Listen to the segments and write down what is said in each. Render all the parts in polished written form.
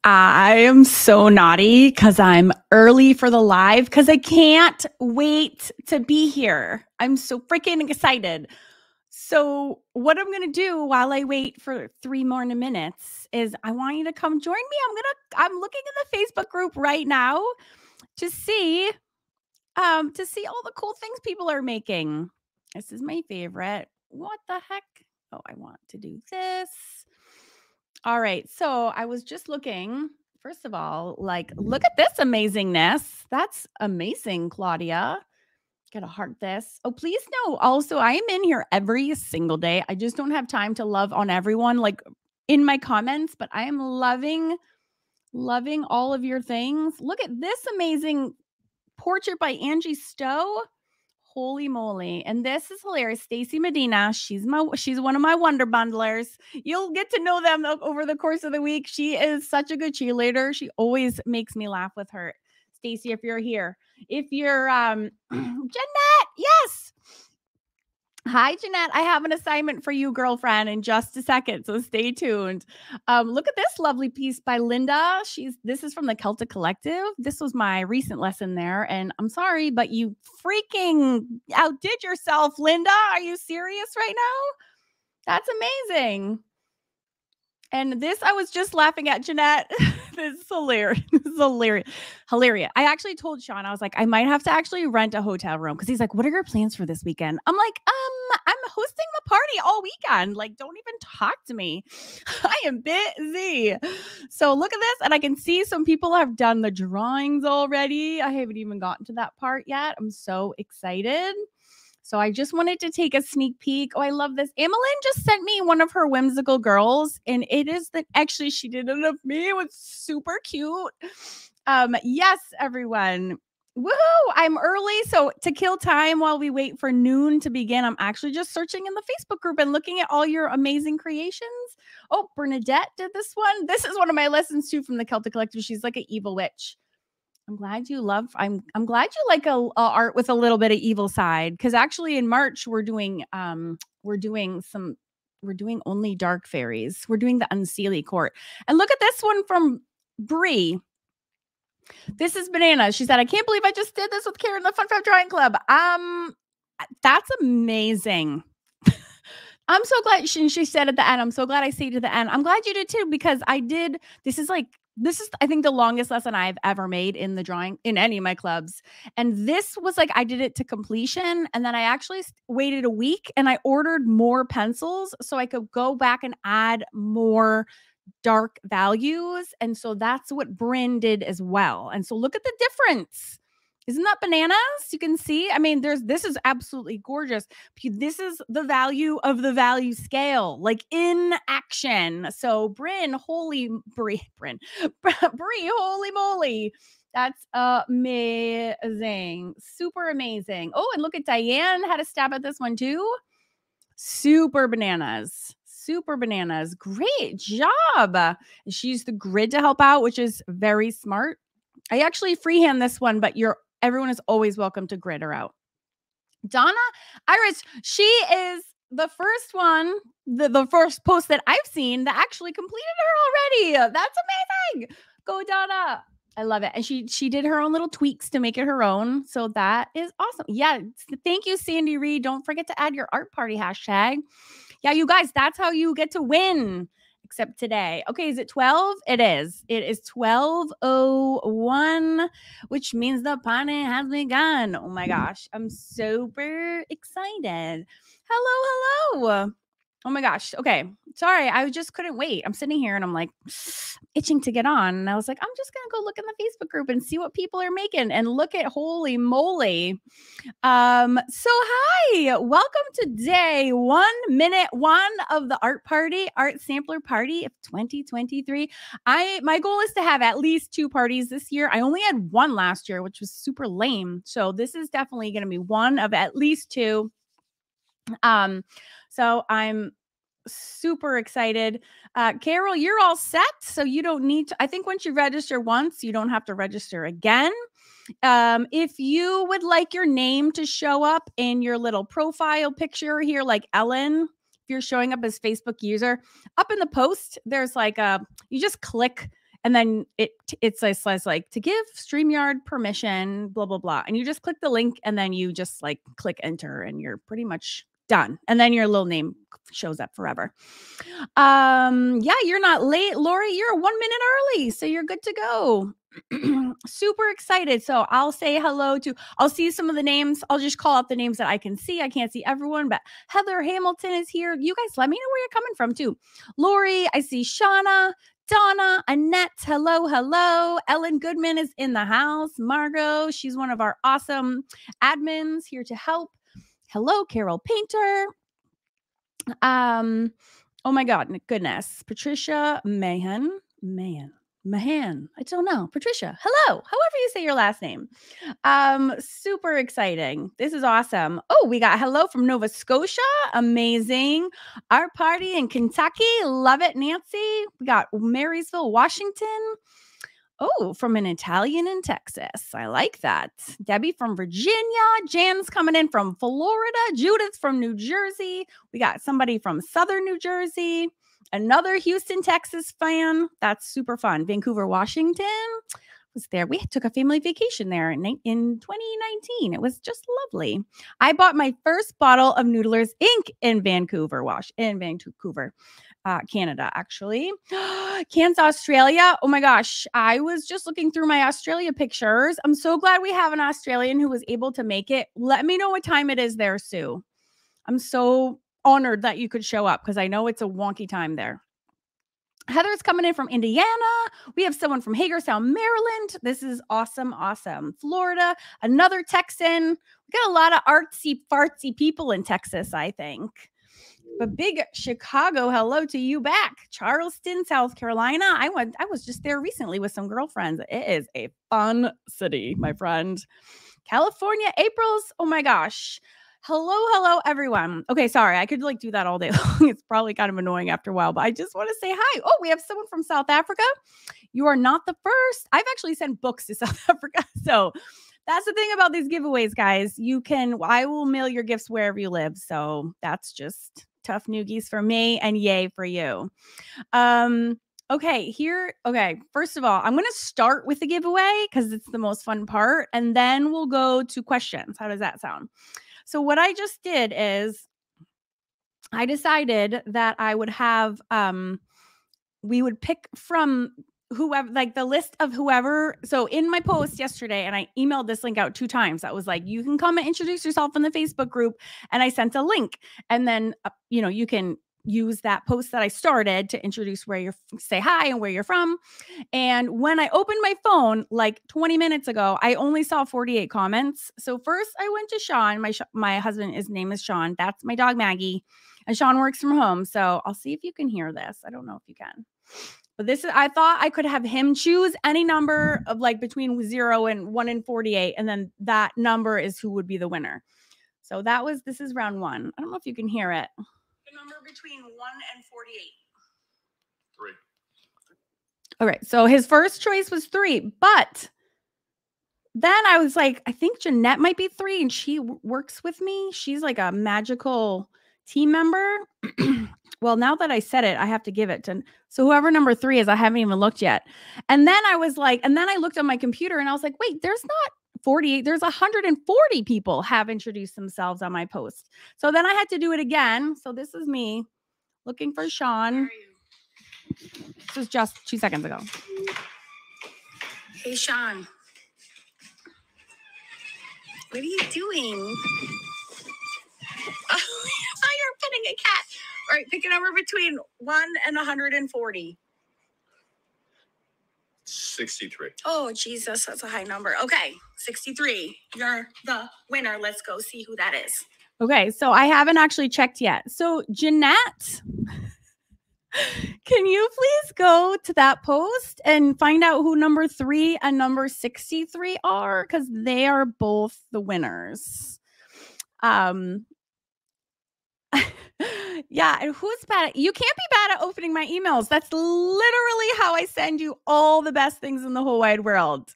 I am so naughty because I'm early for the live because I can't wait to be here. I'm so freaking excited. So, what I'm going to do while I wait for 3 more minutes is I want you to come join me. I'm looking in the Facebook group right now to see all the cool things people are making. This is my favorite. What the heck? Oh, I want to do this. All right. So I was just looking, first of all, like, look at this amazingness. That's amazing, Claudia. Gotta heart this. Oh, please know also, I am in here every single day. I just don't have time to love on everyone like in my comments, but I am loving all of your things. Look at this amazing portrait by Angie Stowe. Holy moly. And this is hilarious. Stacy Medina. She's one of my wonder bundlers. You'll get to know them over the course of the week. She is such a good cheerleader. She always makes me laugh with her. Stacy, if you're here. If you're Jeanette, yes. Hi, Jeanette. I have an assignment for you, girlfriend, in just a second. So stay tuned. Look at this lovely piece by Linda. This is from the Celtic Collective. This was my recent lesson there. And I'm sorry, but you freaking outdid yourself, Linda. Are you serious right now? That's amazing. And this, I was just laughing at Jeanette. This is hilarious. This is hilarious. I actually told Sean, I was like, I might have to actually rent a hotel room because he's like, what are your plans for this weekend? I'm like, I'm hosting the party all weekend. Like, don't even talk to me. I am busy. So look at this. And I can see some people have done the drawings already. I haven't even gotten to that part yet. I'm so excited. So I just wanted to take a sneak peek. Oh, I love this. Emmeline just sent me one of her whimsical girls, and it is that actually she did it of me. It was super cute. Yes, everyone. Woohoo! I'm early. So to kill time while we wait for noon to begin, I'm actually just searching in the Facebook group and looking at all your amazing creations. Oh, Bernadette did this one. This is one of my lessons too from the Celtic Collective. She's like an evil witch. I'm glad you like a art with a little bit of evil side, because actually in March we're doing only dark fairies. We're doing the Unseelie Court. And look at this one from Bree. This is Banana. She said, I can't believe I just did this with Karen, the Fun Five Drawing Club. That's amazing. I'm so glad she said at the end. I'm so glad I stayed to the end. I'm glad you did too, because I did. This is, I think, the longest lesson I've ever made in the drawing in any of my clubs. And this was like, I did it to completion. And then I actually waited a week and I ordered more pencils so I could go back and add more dark values. And so that's what Bryn did as well. And so look at the difference. Isn't that bananas? You can see. I mean, this is absolutely gorgeous. This is the value of the value scale, like in action. So Bryn, holy Brie, holy moly. That's amazing. Super amazing. Oh, and look at Diane had a stab at this one too. Super bananas. Super bananas. Great job. She's the grid to help out, which is very smart. I actually freehand this one, but everyone is always welcome to grid her out. Donna Iris, she is the first one, the first post that I've seen that actually completed her already. That's amazing. Go, Donna. I love it. And she did her own little tweaks to make it her own. So that is awesome. Yeah. Thank you, Sandy Reed. Don't forget to add your art party hashtag. Yeah, you guys, that's how you get to win. Except today. Okay, is it 12? It is. It is 12:01, which means the party has begun. Oh my gosh, I'm super excited. Hello. Oh my gosh. Okay. Sorry. I just couldn't wait. I'm sitting here and I'm like itching to get on. And I was like, I'm just going to go look in the Facebook group and see what people are making. And look at holy moly. So hi, welcome to day 1, minute 1 of the art sampler party of 2023. My goal is to have at least 2 parties this year. I only had 1 last year, which was super lame. So this is definitely going to be one of at least 2. So I'm super excited. Carol, you're all set. So you don't need to, I think once you register once, you don't have to register again. If you would like your name to show up in your little profile picture here, like Ellen, if you're showing up as Facebook user, up in the post, there's like you just click And then it says like to give StreamYard permission, blah, blah, blah. And you just click the link and then you just like click enter and you're pretty much done. And then your little name shows up forever. Yeah, you're not late, Lori. You're 1 minute early, so you're good to go. Super excited. So I'll say hello to, I'll see some of the names. I'll just call out the names that I can see. I can't see everyone, but Heather Hamilton is here. You guys let me know where you're coming from too. Lori, I see Shauna, Donna, Annette, hello. Ellen Goodman is in the house. Margot, she's one of our awesome admins here to help. Hello, Carol Painter. Oh my God, goodness. Patricia Mahan. I don't know. Patricia, hello. However you say your last name. Super exciting. This is awesome. Oh, we got hello from Nova Scotia. Amazing. Our party in Kentucky. Love it, Nancy. We got Marysville, Washington. Oh, from an Italian in Texas. I like that. Debbie from Virginia. Jan's coming in from Florida. Judith from New Jersey. We got somebody from Southern New Jersey. Another Houston, Texas fan. That's super fun. Vancouver, Washington was there. We took a family vacation there in 2019. It was just lovely. I bought my first bottle of Noodlers Inc. in Vancouver, Canada, actually. Cairns, Australia. Oh my gosh. I was just looking through my Australia pictures. I'm so glad we have an Australian who was able to make it. Let me know what time it is there, Sue. I'm so honored that you could show up because I know it's a wonky time there. Heather's coming in from Indiana. We have someone from Hagerstown, Maryland. This is awesome. Florida, another Texan. We got a lot of artsy fartsy people in Texas, I think. But big Chicago, hello to you back. Charleston, South Carolina. I was just there recently with some girlfriends. It is a fun city, my friend. California, April's. Oh my gosh. Hello, everyone. Okay, sorry. I could like do that all day long. It's probably kind of annoying after a while, but I just want to say hi. Oh, we have someone from South Africa. You are not the first. I've actually sent books to South Africa. So that's the thing about these giveaways, guys. I will mail your gifts wherever you live. So that's just tough noogies for me and yay for you. Okay, first of all, I'm going to start with the giveaway because it's the most fun part. And then we'll go to questions. How does that sound? So what I just did is I decided that I would have, we would pick from whoever, like the list of whoever. So in my post yesterday, and I emailed this link out 2 times. That was like, you can come and introduce yourself in the Facebook group. And I sent a link. And then, you can use that post that I started to introduce say hi and where you're from. And when I opened my phone like 20 minutes ago, I only saw 48 comments. So first I went to Sean, my husband, his name is Sean. That's my dog, Maggie. And Sean works from home. So I'll see if you can hear this. I don't know if you can, but I thought I could have him choose any number of like between 0 and 1 and 48. And then that number is who would be the winner. So this is round 1. I don't know if you can hear it. The number between 1 and 48. 3. All right. So his first choice was 3, but then I was like, I think Jeanette might be 3 and she works with me. She's like a magical team member. Well, now that I said it, I have to give it to, so whoever number 3 is, I haven't even looked yet. And then I was like, and then I looked on my computer and I was like, wait, there's not 48, there's 140 people have introduced themselves on my post. So then I had to do it again. So this is me looking for Sean. This was just 2 seconds ago. Hey, Sean. What are you doing? Oh, you're petting a cat. All right, pick a number between 1 and 140. 63. Oh, Jesus, that's a high number. Okay, 63. You're the winner. Let's go see who that is. Okay, so I haven't actually checked yet. So, Jeanette, can you please go to that post and find out who number 3 and number 63 are? Because they are both the winners. Yeah, and who's bad? You can't be bad at opening my emails. That's literally how I send you all the best things in the whole wide world.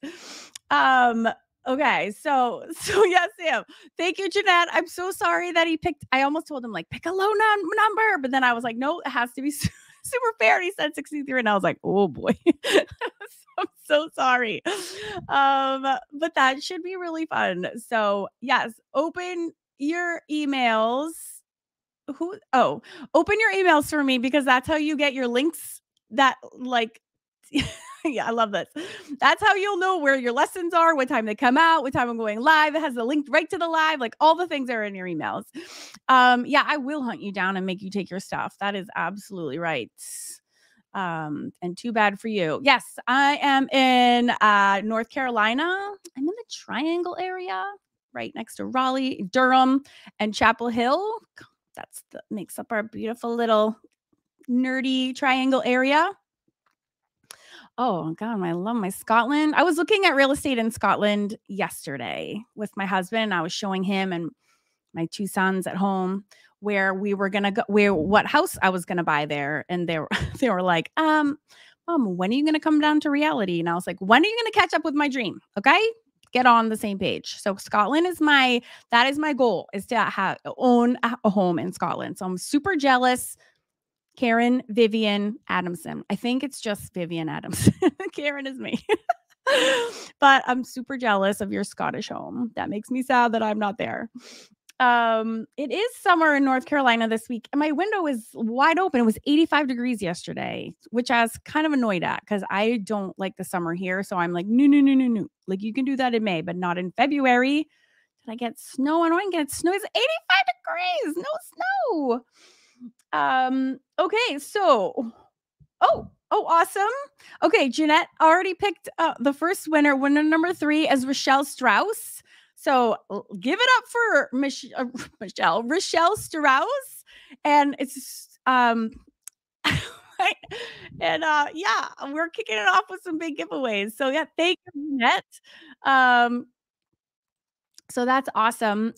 Okay, so yes, Sam. Thank you, Jeanette. I'm so sorry that he picked. I almost told him like pick a low number, but then I was like, no, it has to be super fair. And he said 63, and I was like, oh boy. I'm so sorry. But that should be really fun. So yes, open your emails. Open your emails for me because that's how you get your links that like yeah, I love this. That's how you'll know where your lessons are, what time they come out, what time I'm going live. It has the link right to the live, like all the things are in your emails. Yeah, I will hunt you down and make you take your stuff. That is absolutely right. And too bad for you. Yes, I am in North Carolina. I'm in the Triangle area, right next to Raleigh, Durham, and Chapel Hill. That's makes up our beautiful little nerdy triangle area. Oh God, I love my Scotland. I was looking at real estate in Scotland yesterday with my husband. I was showing him and my two sons at home where we were gonna go, what house I was gonna buy there, and they were they were like, Mom, when are you gonna come down to reality? And I was like, when are you gonna catch up with my dream? Okay, get on the same page. So Scotland is my goal, is to own a home in Scotland. So I'm super jealous. Karen Vivian Adamson. I think it's just Vivian Adamson. Karen is me. But I'm super jealous of your Scottish home. That makes me sad that I'm not there. It is summer in North Carolina this week, and my window is wide open. It was 85 degrees yesterday, which I was kind of annoyed at because I don't like the summer here. So I'm like, no. Like, you can do that in May, but not in February. Did I get snow? I don't get snow. It's 85 degrees. No snow. Okay, so awesome. Okay, Jeanette already picked the first winner. Winner number 3 is Rochelle Strauss. So give it up for Rochelle Strauss. And it's right. And yeah, we're kicking it off with some big giveaways. So yeah, thank you, Jeanette. So that's awesome.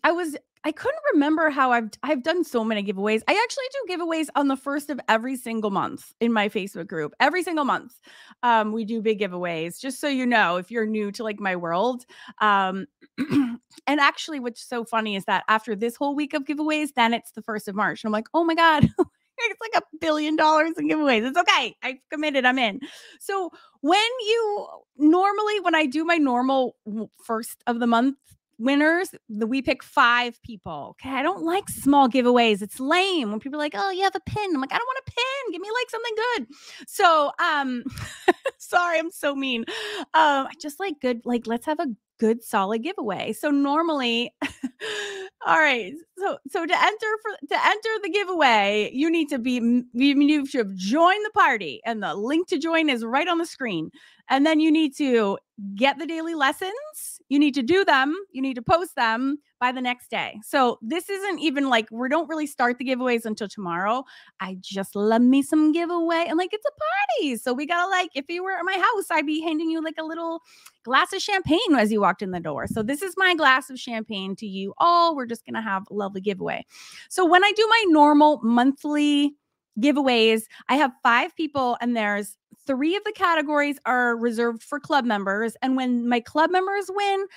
I couldn't remember how I've done so many giveaways. I actually do giveaways on the first of every single month in my Facebook group. Every single month, we do big giveaways. Just so you know, if you're new to like my world, and actually, what's so funny is that after this whole week of giveaways, then it's the 1st of March, and I'm like, oh my God. It's like $1 billion in giveaways. It's okay. I've committed. I'm in. So when I do my normal first of the month winners, we pick 5 people. Okay. I don't like small giveaways. It's lame when people are like, oh, you have a pin. I'm like, I don't want a pin. Give me like something good. So, sorry, I'm so mean. I just like good, like, let's have a good solid giveaway. So normally, all right. So to enter the giveaway, you need to have joined the party, and the link to join is right on the screen. And then you need to get the daily lessons. You need to do them. You need to post them by the next day. So this isn't even like, we don't really start the giveaways until tomorrow. I just love me some giveaway, and like, it's a party. So we gotta, like, if you were at my house, I'd be handing you like a little glass of champagne as you walked in the door. So this is my glass of champagne to you all. We're just gonna have a lovely giveaway. So when I do my normal monthly giveaways, I have 5 people, and there's 3 of the categories are reserved for club members. And when my club members win,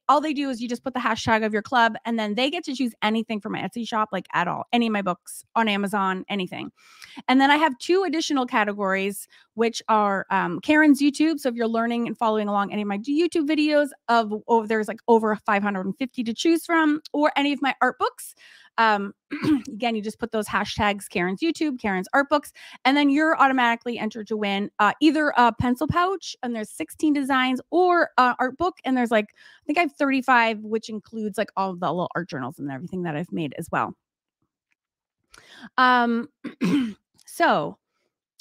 all they do is you just put the hashtag of your club, and then they get to choose anything from my Etsy shop, like at all, any of my books on Amazon, anything. And then I have 2 additional categories, which are Karen's YouTube. So if you're learning and following along any of my YouTube videos there's like over 550 to choose from, or any of my art books. Again, you just put those hashtags, Karen's YouTube, Karen's art books, and then you're automatically entered to win either a pencil pouch, and there's 16 designs, or art book, and there's like, I think I have 35, which includes like all the little art journals and everything that I've made as well. So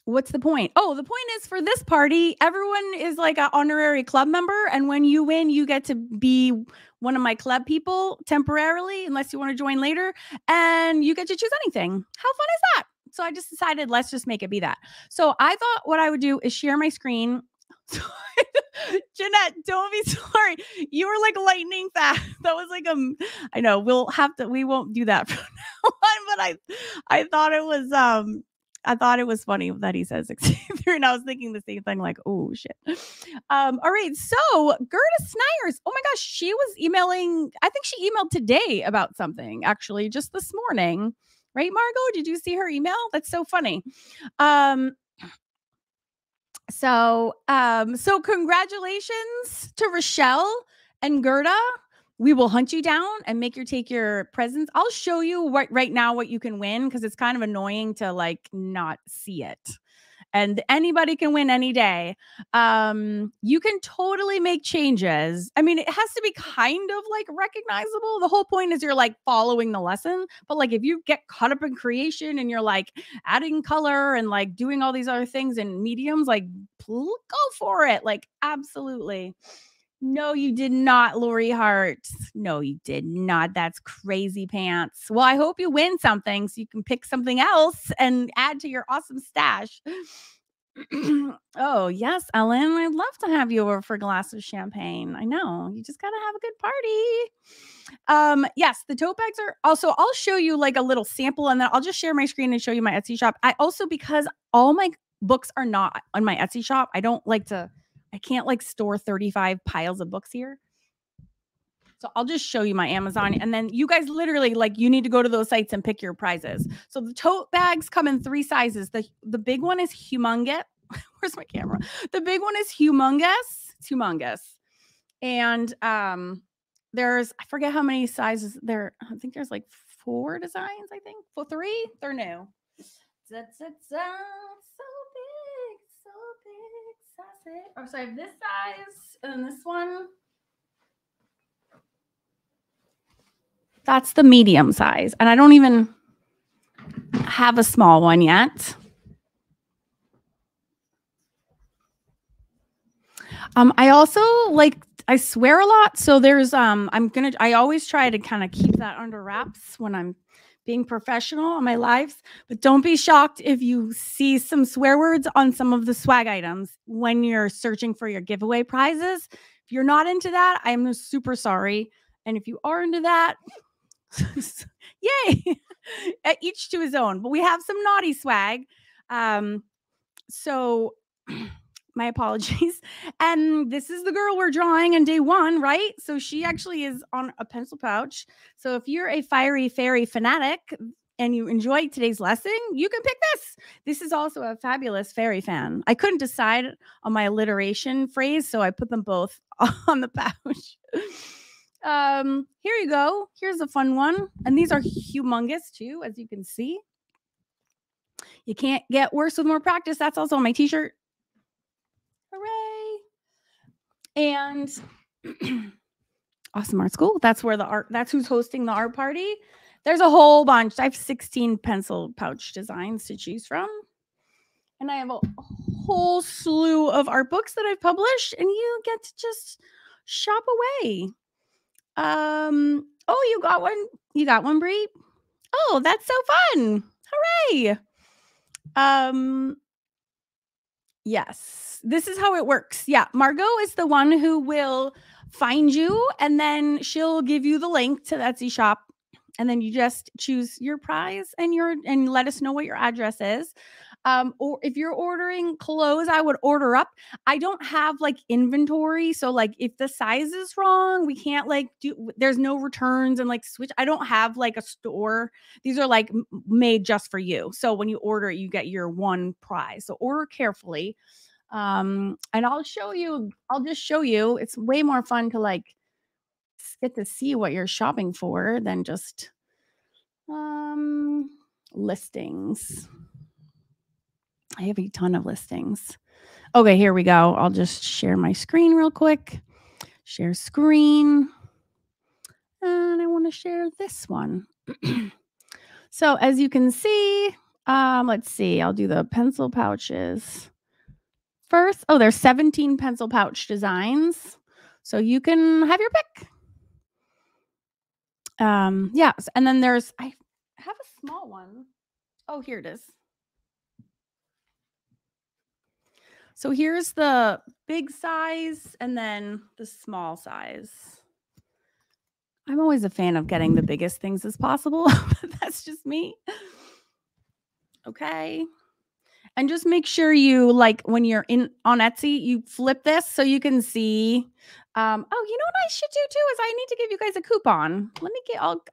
what's the point? Oh, the point is, for this party, everyone is like an honorary club member. And when you win, you get to be one of my club people temporarily, unless you want to join later. And you get to choose anything. How fun is that? So I just decided, let's just make it be that. So I thought what I would do is share my screen. Jeanette, don't be sorry. You were like lightning fast. That was like, I know we won't do that from now on, but I thought it was funny that he says 63, and I was thinking the same thing, like, oh shit. All right. So Gerda Snyers, oh my gosh, she was emailing. I think she emailed today about something, actually, just this morning. Right, Margot? Did you see her email? That's so funny. So congratulations to Rochelle and Gerda. We will hunt you down and make you take your presents. I'll show you right now what you can win because it's kind of annoying to like not see it. And anybody can win any day. You can totally make changes. I mean, it has to be kind of like recognizable. The whole point is you're like following the lesson. But like if you get caught up in creation and you're like adding color and like doing all these other things in mediums, like go for it. Like absolutely. No, you did not, Lori Hart. No, you did not. That's crazy pants. Well, I hope you win something so you can pick something else and add to your awesome stash. Oh, yes, Ellen. I'd love to have you over for a glass of champagne. I know. You just got to have a good party. Yes, the tote bags are also, I'll show you like a little sample and then I'll just share my screen and show you my Etsy shop. I also, because all my books are not on my Etsy shop, I can't like store 35 piles of books here. So I'll just show you my Amazon and then you guys literally like you need to go to those sites and pick your prizes. So the tote bags come in 3 sizes. The big one is humongous. Where's my camera? The big one is humongous. It's humongous. And there's I forget how many sizes there. I think there's like 4 designs, I think. 3. They're new. So big, so big. Oh, so I have this size and this one. That's the medium size. And I don't even have a small one yet. I also I swear a lot. So there's I always try to kind of keep that under wraps when I'm being professional on my lives, but don't be shocked if you see some swear words on some of the swag items when you're searching for your giveaway prizes. If you're not into that, I'm super sorry. And if you are into that, yay, each to his own. But we have some naughty swag. So my apologies. And this is the girl we're drawing on day 1, right? So she actually is on a pencil pouch. So if you're a Fiery Fairy fanatic and you enjoyed today's lesson, you can pick this. This is also a fabulous fairy fan. I couldn't decide on my alliteration phrase, so I put them both on the pouch. Here you go. Here's a fun one. And these are humongous too, as you can see. You can't get worse with more practice. That's also on my t-shirt. Hooray. And Awesome Art School. That's who's hosting the art party. There's a whole bunch. I have 16 pencil pouch designs to choose from. And I have a whole slew of art books that I've published, and you get to just shop away. Oh, you got one. You got one, Brie? Oh, that's so fun. Hooray. Yes, this is how it works. Yeah, Margot is the one who will find you, and then she'll give you the link to the Etsy shop, and then you just choose your prize and let us know what your address is. Or if you're ordering clothes, I would order up. I don't have like inventory, so like if the size is wrong, we can't like there's no returns and like switch. I don't have like a store. These are like made just for you. So when you order it, you get your one prize. So order carefully. And I'll just show you. It's way more fun to like get to see what you're shopping for than just listings. I have a ton of listings. Okay, here we go. I'll just share my screen real quick. Share screen. And I want to share this one. So as you can see, let's see. I'll do the pencil pouches first. Oh, there's 17 pencil pouch designs. So you can have your pick. Yes. And then I have a small one. Oh, here it is. So here's the big size and then the small size. I'm always a fan of getting the biggest things as possible. That's just me. Okay. And just make sure you like when you're on Etsy, you flip this so you can see. Oh, you know what I should do too is I need to give you guys a coupon.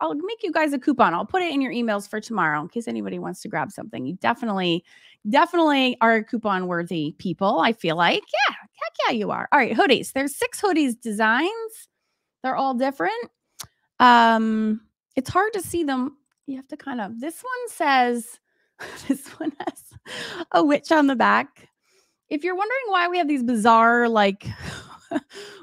I'll make you guys a coupon. I'll put it in your emails for tomorrow in case anybody wants to grab something. You definitely definitely are coupon worthy people, I feel like. Yeah, heck yeah, you are. All right, hoodies. There's 6 hoodies designs. They're all different. It's hard to see them. You have to kind of, this one says, this one has a witch on the back. If you're wondering why we have these bizarre, like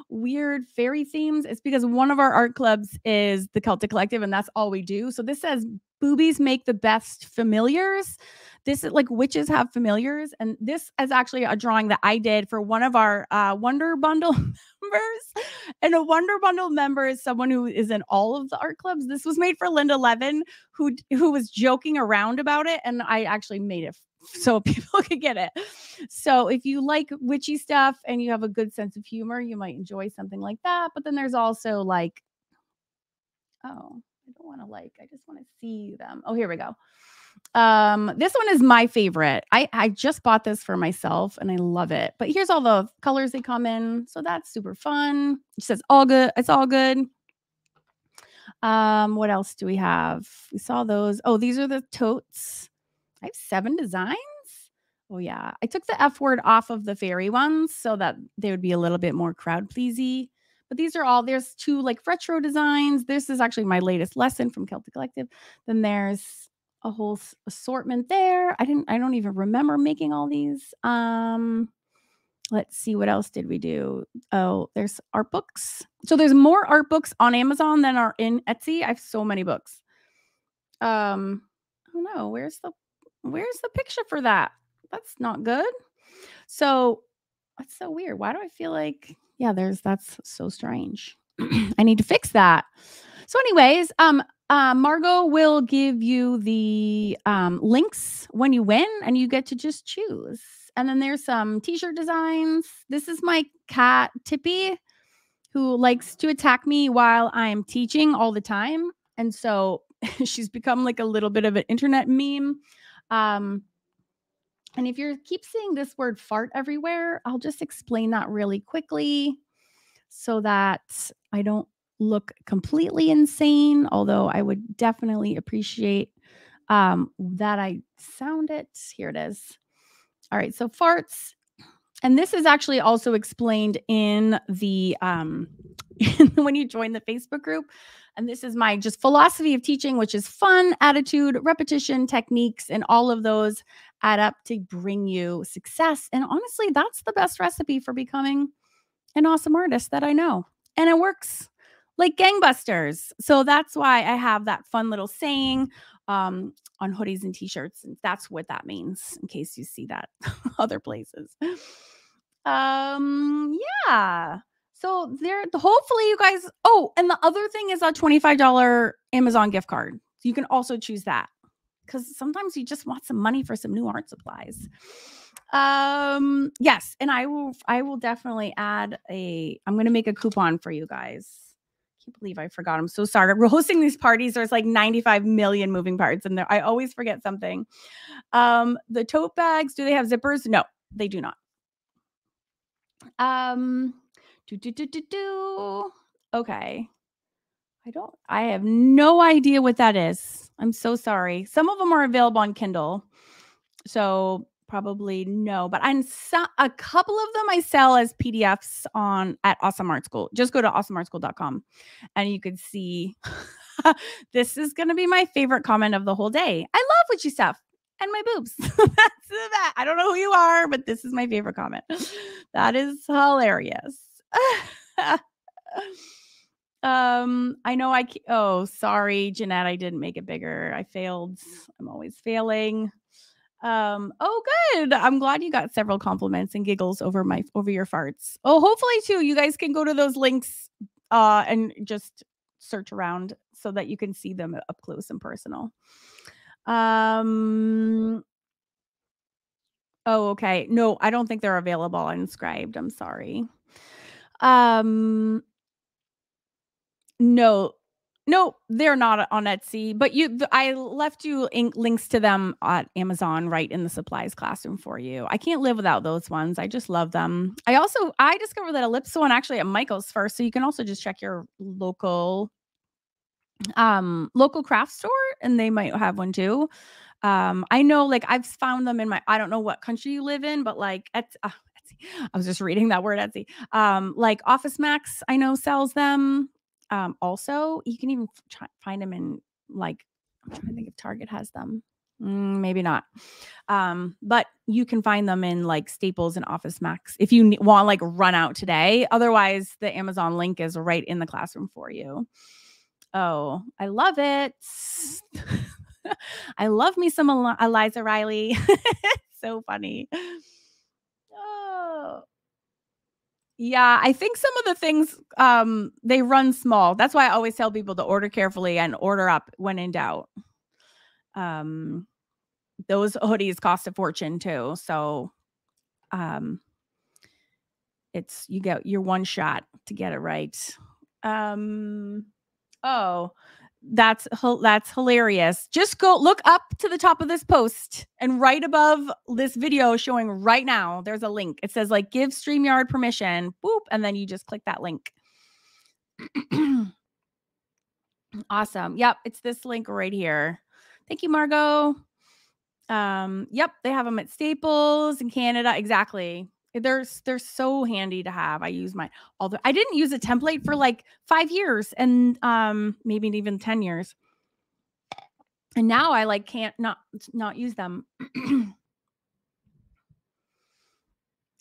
weird fairy themes, it's because one of our art clubs is the Celtic Collective, and that's all we do. So this says boobies make the best familiars. This is like witches have familiars. And this is actually a drawing that I did for one of our Wonder Bundle members. And a Wonder Bundle member is someone who is in all of the art clubs. This was made for Linda Levin, who was joking around about it. And I actually made it so people could get it. So if you like witchy stuff and you have a good sense of humor, you might enjoy something like that. But then there's also like, oh, I don't want to like, I just want to see them. Oh, here we go. This one is my favorite. I just bought this for myself and I love it. But here's all the colors they come in. So that's super fun. It says all good. It's all good. What else do we have? We saw those. Oh, these are the totes. I have 7 designs. Oh yeah. I took the F word off of the fairy ones so that they would be a little bit more crowd pleasy. But these are all, there's 2 like retro designs. This is actually my latest lesson from Celtic Collective. Then there's a whole assortment there. I don't even remember making all these. Let's see, what else did we do? Oh, there's art books. So there's more art books on Amazon than are in Etsy. I have so many books. Oh no, where's the picture for that? That's not good. So that's so weird. Why do I feel like, yeah, that's so strange. I need to fix that. So anyways, Margot will give you the links when you win and you get to just choose. And then there's some t-shirt designs. This is my cat, Tippy, who likes to attack me while I'm teaching all the time. And so she's become like a little bit of an internet meme. And if you keep seeing this word fart everywhere, I'll just explain that really quickly so that I don't look completely insane, although I would definitely appreciate that I sound it. Here it is. All right, so farts. And this is actually also explained in the when you join the Facebook group. And this is my just philosophy of teaching, which is fun, attitude, repetition, techniques, and all of those add up to bring you success. And honestly, that's the best recipe for becoming an awesome artist that I know. And it works like gangbusters. So that's why I have that fun little saying on hoodies and t-shirts. And that's what that means in case you see that other places. Yeah. So hopefully you guys, oh, and the other thing is a $25 Amazon gift card. You can also choose that because sometimes you just want some money for some new art supplies. Yes. And I will definitely add I'm going to make a coupon for you guys. Can't believe I forgot. I'm so sorry. We're hosting these parties. There's like 95 million moving parts in there. I always forget something. The tote bags, do they have zippers? No, they do not. Okay. I have no idea what that is. I'm so sorry. Some of them are available on Kindle. So probably no, but a couple of them I sell as PDFs at Awesome Art School. Just go to awesomeartschool.com and you could see this is going to be my favorite comment of the whole day. I love witchy stuff and my boobs. That's that. I don't know who you are, but this is my favorite comment. That is hilarious. I know oh, sorry, Jeanette, I didn't make it bigger. I failed. I'm always failing. Oh, good. I'm glad you got several compliments and giggles over your farts. Oh, hopefully too, you guys can go to those links, and just search around so that you can see them up close and personal. Oh, okay. No, I don't think they're available on Scribd. I'm sorry. No, they're not on Etsy, but I left you links to them at Amazon right in the supplies classroom for you. I can't live without those ones. I just love them. I discovered that Ellipso one actually at Michael's first, so you can also just check your local craft store and they might have one too. I know like I've found them in I don't know what country you live in, but like Etsy, I was just reading that word Etsy. Like Office Max, I know sells them. Also, you can even find them in like, I'm trying to think if Target has them. Maybe not. But you can find them in like Staples and Office Max if you want like run out today. Otherwise, the Amazon link is right in the classroom for you. Oh, I love it. I love me some Eliza Riley. So funny. Oh. Yeah, I think some of the things they run small. That's why I always tell people to order carefully and order up when in doubt. Those hoodies cost a fortune too. So it's you get your one shot to get it right. Oh, that's hilarious. Just go look up to the top of this post and right above this video showing right now, there's a link. It says like give StreamYard permission, boop, and then you just click that link. Awesome. Yep, it's this link right here. Thank you, Margot. Yep, they have them at Staples in Canada. Exactly. They're so handy to have. I use mine. Although I didn't use a template for like 5 years and maybe even 10 years. And now I like can't not use them.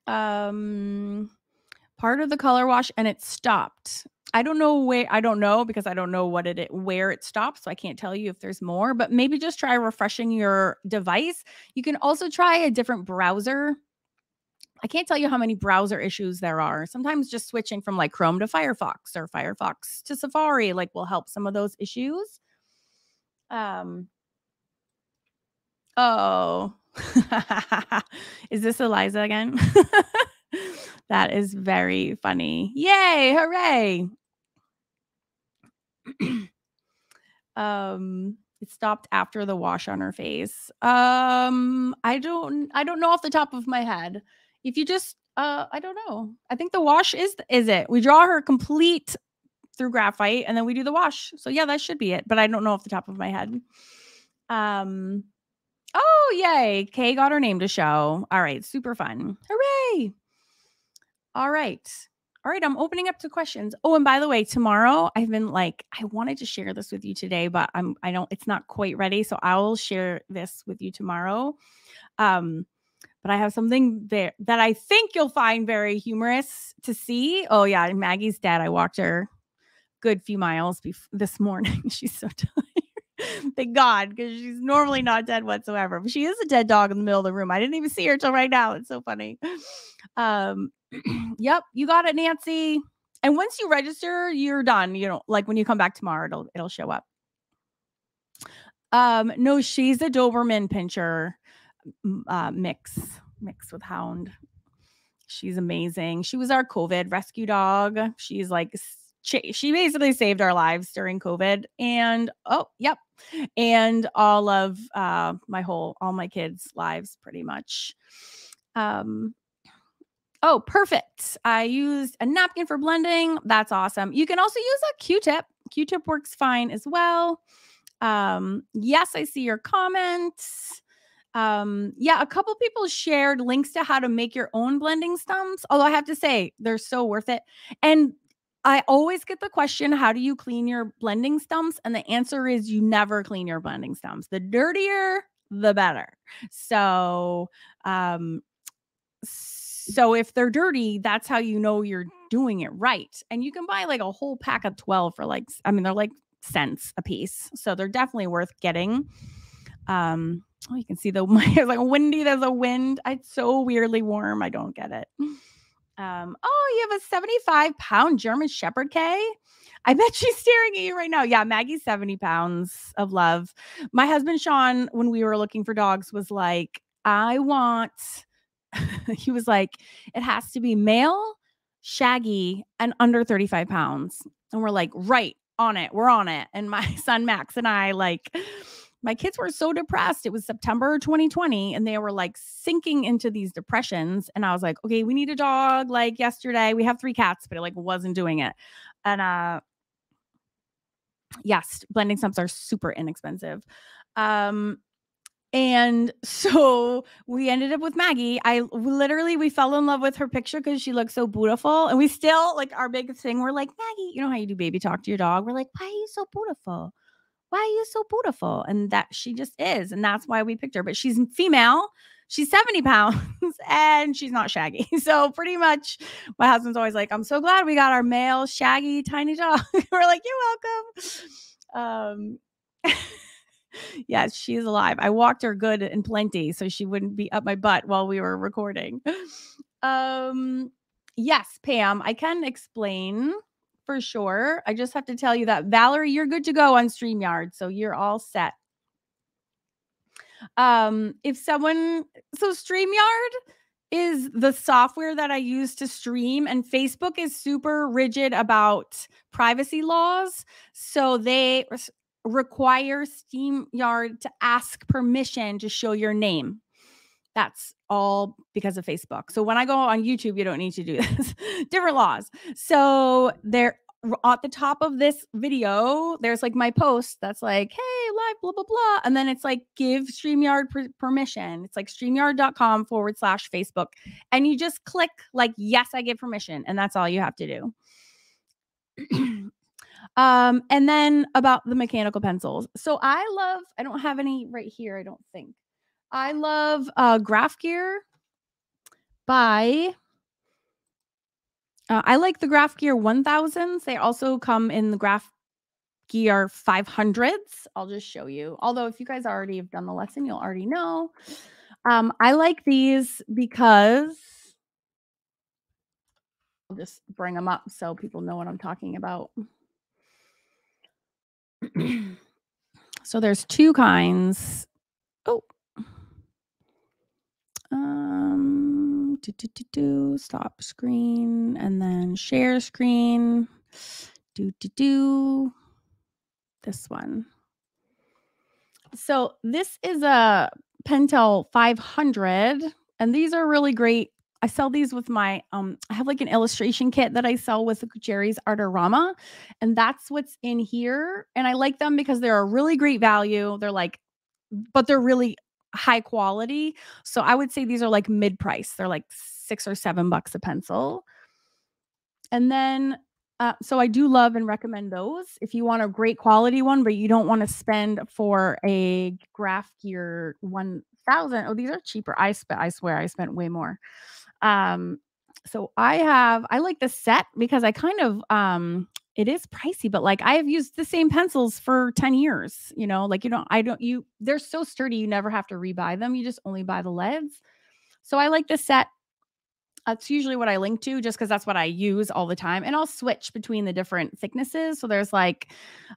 Part of the color wash and it stopped. I don't know where, I don't know because I don't know where it stops. So I can't tell you if there's more, but maybe just try refreshing your device. You can also try a different browser. I can't tell you how many browser issues there are. Sometimes just switching from like Chrome to Firefox or Firefox to Safari, like will help some of those issues. Oh, is this Eliza again? That is very funny. Yay, hooray. It stopped after the wash on her face. I don't know off the top of my head. If you just I don't know. I think the wash is it. We draw her complete through graphite and then we do the wash. So yeah, that should be it, but I don't know off the top of my head. Oh, yay. Kay got her name to show. All right, super fun. Hooray. All right. All right, I'm opening up to questions. Oh, and by the way, tomorrow I've been like, I wanted to share this with you today, but it's not quite ready. So I'll share this with you tomorrow. But I have something there that I think you'll find very humorous to see. Oh yeah, Maggie's dead. I walked her good few miles this morning. She's so tired. Thank God, because she's normally not dead whatsoever. But she is a dead dog in the middle of the room. I didn't even see her till right now. It's so funny. Yep, you got it, Nancy. And once you register, you're done. You know, like when you come back tomorrow, it'll show up. No, she's a Doberman Pinscher mix with Hound. She's amazing. She was our COVID rescue dog. She's like she basically saved our lives during COVID. And and all of all my kids' lives pretty much. Oh, perfect. I used a napkin for blending. That's awesome. You can also use a Q-tip. Q-tip works fine as well. Yes, I see your comments. Yeah, a couple people shared links to how to make your own blending stumps. Although I have to say, they're so worth it. And I always get the question, how do you clean your blending stumps? And the answer is you never clean your blending stumps. The dirtier, the better. So if they're dirty, that's how you know you're doing it right. And you can buy like a whole pack of 12 for like, they're like cents a piece. So they're definitely worth getting. Oh, you can see it's like windy. There's a wind. It's so weirdly warm. I don't get it. Oh, you have a 75-pound German Shepherd, Kay? I bet she's staring at you right now. Yeah, Maggie's 70 pounds of love. My husband, Sean, when we were looking for dogs, was like, he was like, it has to be male, shaggy, and under 35 pounds. And we're like, right, on it. We're on it. And my son, Max, and I, like, my kids were so depressed. It was September 2020, and they were like sinking into these depressions. And I was like, okay, we need a dog. Like yesterday, we have 3 cats, but it like wasn't doing it. And yes, blending stumps are super inexpensive. And so we ended up with Maggie. We fell in love with her picture because she looked so beautiful. And we still, like, our biggest thing, we're like, Maggie, you know how you do baby talk to your dog? We're like, why are you so beautiful? Why are you so beautiful? And that she just is. And that's why we picked her. But she's female. She's 70 pounds and she's not shaggy. So pretty much my husband's always like, I'm so glad we got our male shaggy tiny dog. We're like, you're welcome. Yes, she's alive. I walked her good and plenty so she wouldn't be up my butt while we were recording. Yes, Pam, I can explain for sure. I just have to tell you that Valerie, you're good to go on StreamYard, so you're all set. So StreamYard is the software that I use to stream, and Facebook is super rigid about privacy laws. So they require StreamYard to ask permission to show your name. That's all because of Facebook. So when I go on YouTube, you don't need to do this. Different laws. So they're at the top of this video, there's like my post that's like, hey, live, blah, blah, blah. And then it's like, give StreamYard permission. It's like StreamYard.com/Facebook. And you just click like, yes, I give permission. And that's all you have to do. And then about the mechanical pencils. So I don't have any right here, I don't think. I love Graph Gear by I like the Graph Gear 1000s. They also come in the Graph Gear 500s. I'll just show you. Although if you guys already have done the lesson, you'll already know. I like these because I'll just bring them up so people know what I'm talking about. So there's two kinds. Oh. Stop screen and then share screen. This one. So this is a Pentel 500, and these are really great. I sell these with my I have like an illustration kit that I sell with Jerry's Artorama, and that's what's in here. And I like them because they're a really great value. But they're really high quality. So I would say these are like mid-price. They're like $6 or $7 a pencil. And then so I do love and recommend those if you want a great quality one, but you don't want to spend for a Graph Gear 1000. Oh, these are cheaper. I swear I spent way more. So I like the set because I kind of it is pricey, but like I have used the same pencils for 10 years, you know, like they're so sturdy, you never have to rebuy them. You just only buy the leads. So I like the set. That's usually what I link to just because that's what I use all the time. And I'll switch between the different thicknesses. So there's like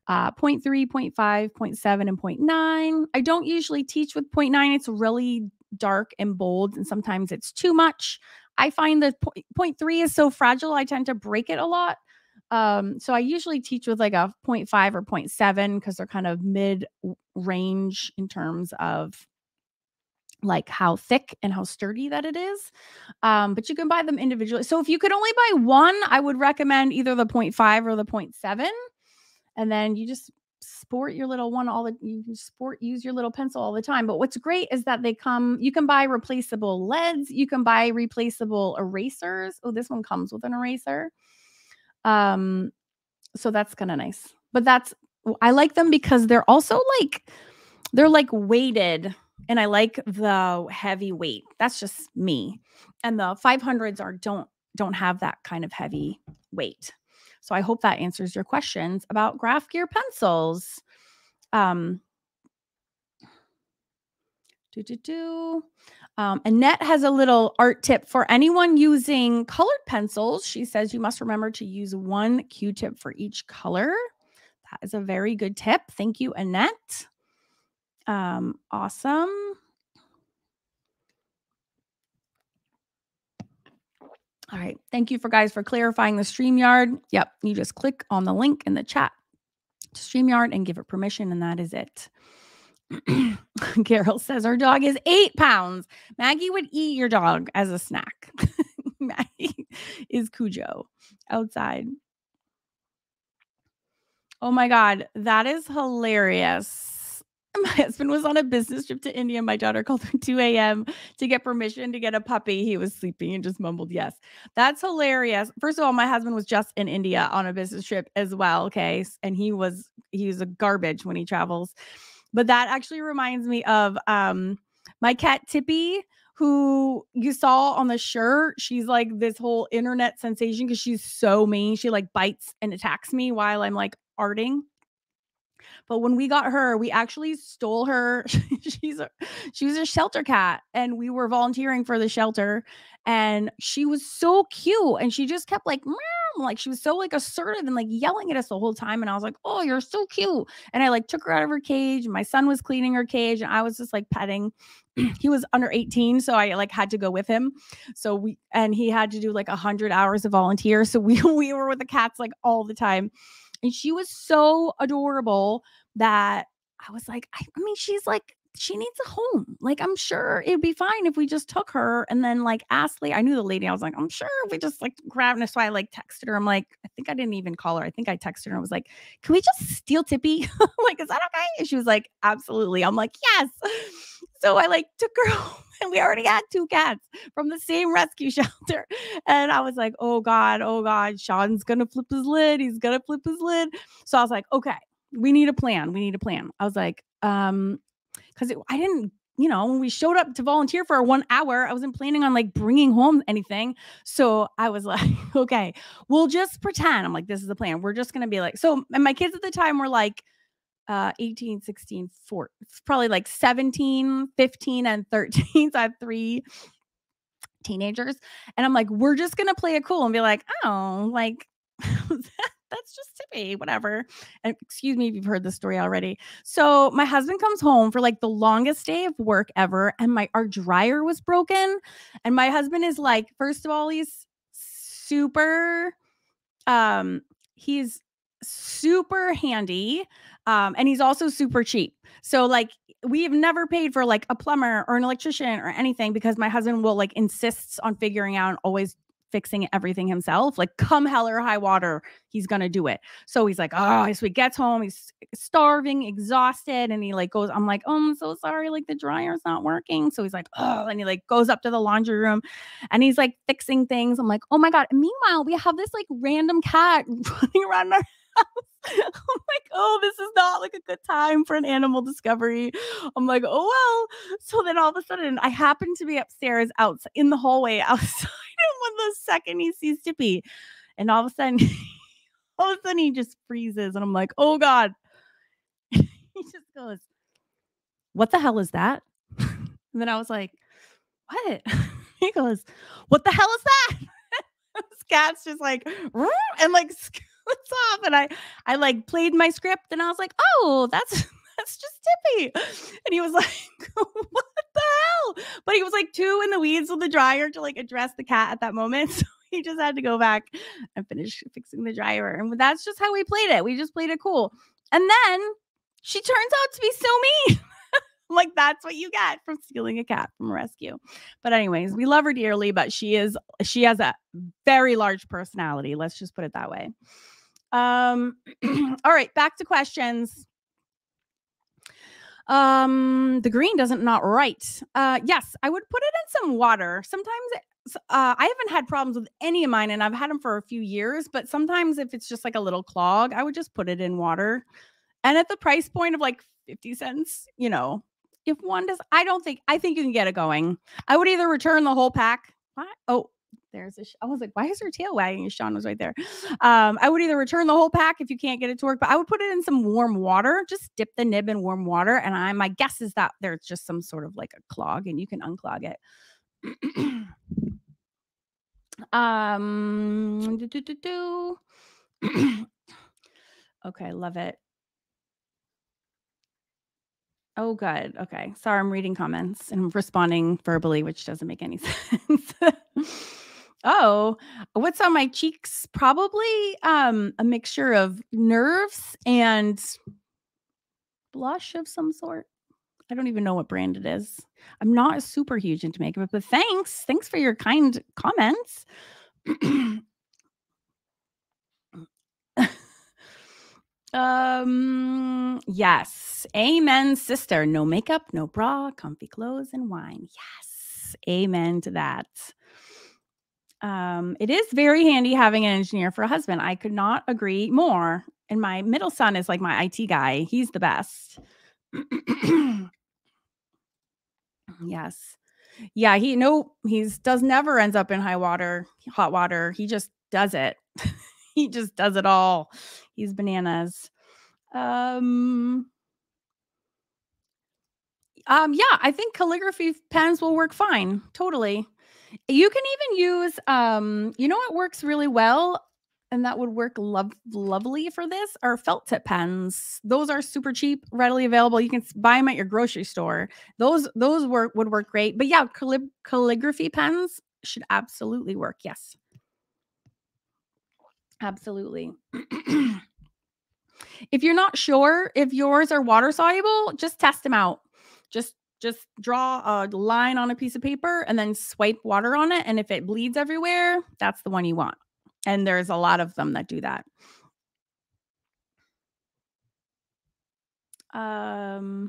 0.3, 0.5, 0.7, and 0.9. I don't usually teach with 0.9. It's really dark and bold, and sometimes it's too much. I find that 0.3 is so fragile, I tend to break it a lot. So I usually teach with like a 0.5 or 0.7 because they're kind of mid-range in terms of like how thick and how sturdy that it is. But you can buy them individually. So if you could only buy one, I would recommend either the 0.5 or the 0.7. And then you just sport your little one use your little pencil all the time. But what's great is that you can buy replaceable leads, you can buy replaceable erasers. Oh, this one comes with an eraser. So that's kind of nice. But I like them because they're also they're weighted, and I like the heavy weight. That's just me. And the 500s don't have that kind of heavy weight. So I hope that answers your questions about Graph Gear pencils. Annette has a little art tip for anyone using colored pencils. She says you must remember to use one Q-tip for each color. That is a very good tip. Thank you, Annette. Awesome. All right. Thank you for clarifying the StreamYard. Yep. You just click on the link in the chat to StreamYard and give it permission, and that is it. Carol says our dog is 8 pounds. Maggie would eat your dog as a snack. Maggie is Cujo outside. Oh my God. That is hilarious. My husband was on a business trip to India. My daughter called him 2 a.m. to get permission to get a puppy. He was sleeping and just mumbled yes. That's hilarious. First of all, my husband was just in India on a business trip as well. Okay. And he's a garbage when he travels. But that actually reminds me of my cat Tippy, who you saw on the shirt. She's like this whole internet sensation because she's so mean. She like bites and attacks me while I'm like arting. But when we got her, we actually stole her. She was a shelter cat, and we were volunteering for the shelter. And she was so cute, and she just kept like, meow, like she was so like assertive and like yelling at us the whole time. And I was like, "Oh, you're so cute!" And I like took her out of her cage. And my son was cleaning her cage, and I was just like petting. He was under 18, so I like had to go with him. So he had to do like 100 hours of volunteer. So we were with the cats like all the time. And she was so adorable that I was like, I mean, she's like, she needs a home. Like, I'm sure it'd be fine if we just took her and then like asked I knew the lady. I was like, I'm sure if we just like grabbed her. So I like texted her. I'm like, I think I didn't even call her. I think I texted her. I was like, can we just steal Tippy? Like, is that okay? And she was like, absolutely. I'm like, yes. So I like took her home, and we already had 2 cats from the same rescue shelter. And I was like, oh God, Sean's gonna flip his lid. He's gonna flip his lid. So I was like, okay, we need a plan. I was like, because I didn't, when we showed up to volunteer for 1 hour, I wasn't planning on like bringing home anything. So I was like, okay, we'll just pretend. I'm like, this is the plan. We're just gonna be like, so, and my kids at the time were like 18, 16, 4, it's probably like 17, 15, and 13. So I have 3 teenagers. And I'm like, we're just gonna play it cool and be like, oh, like that's just Tippy, whatever. And excuse me if you've heard this story already. So my husband comes home for like the longest day of work ever, and our dryer was broken. And my husband is like, first of all, super he's super handy, and he's also super cheap. So like we've never paid for like a plumber or an electrician or anything because my husband will like insists on figuring out and always fixing everything himself. Like come hell or high water, he's gonna do it. So he's like, oh, so he gets home, he's starving, exhausted, and he like goes, I'm like, oh, I'm so sorry, like the dryer's not working. So he's like, oh, and he like goes up to the laundry room and he's like fixing things. I'm like, oh my God. And meanwhile, we have this like random cat running around our house. I'm like, oh, this is not like a good time for an animal discovery. I'm like, oh, well. So then all of a sudden, I happen to be upstairs outside in the hallway outside. And when the second he sees Tippy, and all of a sudden he just freezes. And I'm like, oh God. He just goes, what the hell is that? And then I was like, what? He goes, what the hell is that? This cat's just like, and like scoots off. And I like played my script and I was like, oh, that's just Tippy. And he was like, what the hell? But he was like too in the weeds with the dryer to like address the cat at that moment. So he just had to go back and finish fixing the dryer. And that's just how we played it. We just played it cool. And then she turns out to be so mean. Like that's what you get from stealing a cat from a rescue. But anyways, we love her dearly, but she has a very large personality. Let's just put it that way. All right, back to questions. The green doesn't not right. Yes, I would put it in some water. Sometimes I haven't had problems with any of mine, and I've had them for a few years, but sometimes if it's just like a little clog, I would just put it in water. And at the price point of like 50 cents, if one does, I think you can get it going. I would either return the whole pack. What? Oh, I was like, why is her tail wagging? Sean was right there. I would either return the whole pack if you can't get it to work, but I would put it in some warm water. Just dip the nib in warm water. And my guess is that there's just some sort of like a clog and you can unclog it. Okay, love it. Oh, good. Okay. Sorry, I'm reading comments and I'm responding verbally, which doesn't make any sense. Oh, what's on my cheeks? Probably a mixture of nerves and blush of some sort. I don't even know what brand it is. I'm not super huge into makeup, but thanks. Thanks for your kind comments. Yes. Yes. Amen, sister. No makeup, no bra, comfy clothes, and wine. Yes. Amen to that. It is very handy having an engineer for a husband. I could not agree more. And my middle son is like my IT guy. He's the best. Yes. Yeah, he's does never ends up in hot water. He just does it. He just does it all. He's bananas. Yeah, I think calligraphy pens will work fine. Totally. You can even use, you know what works really well and that would work lovely for this are felt tip pens. Those are super cheap, readily available. You can buy them at your grocery store. Those would work great. But yeah, calligraphy pens should absolutely work. Yes. Absolutely. If you're not sure if yours are water soluble, just test them out. Just draw a line on a piece of paper and then swipe water on it. And if it bleeds everywhere, that's the one you want. And there's a lot of them that do that. Oh,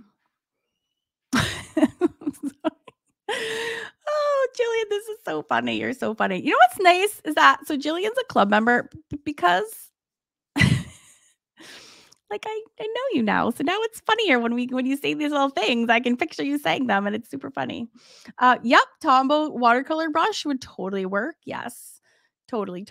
Jillian, this is so funny. You're so funny. You know what's nice is that so Jillian's a club member because like I know you now. So now it's funnier when you say these little things. I can picture you saying them and it's super funny. Yep, Tombow watercolor brush would totally work. Yes. Totally.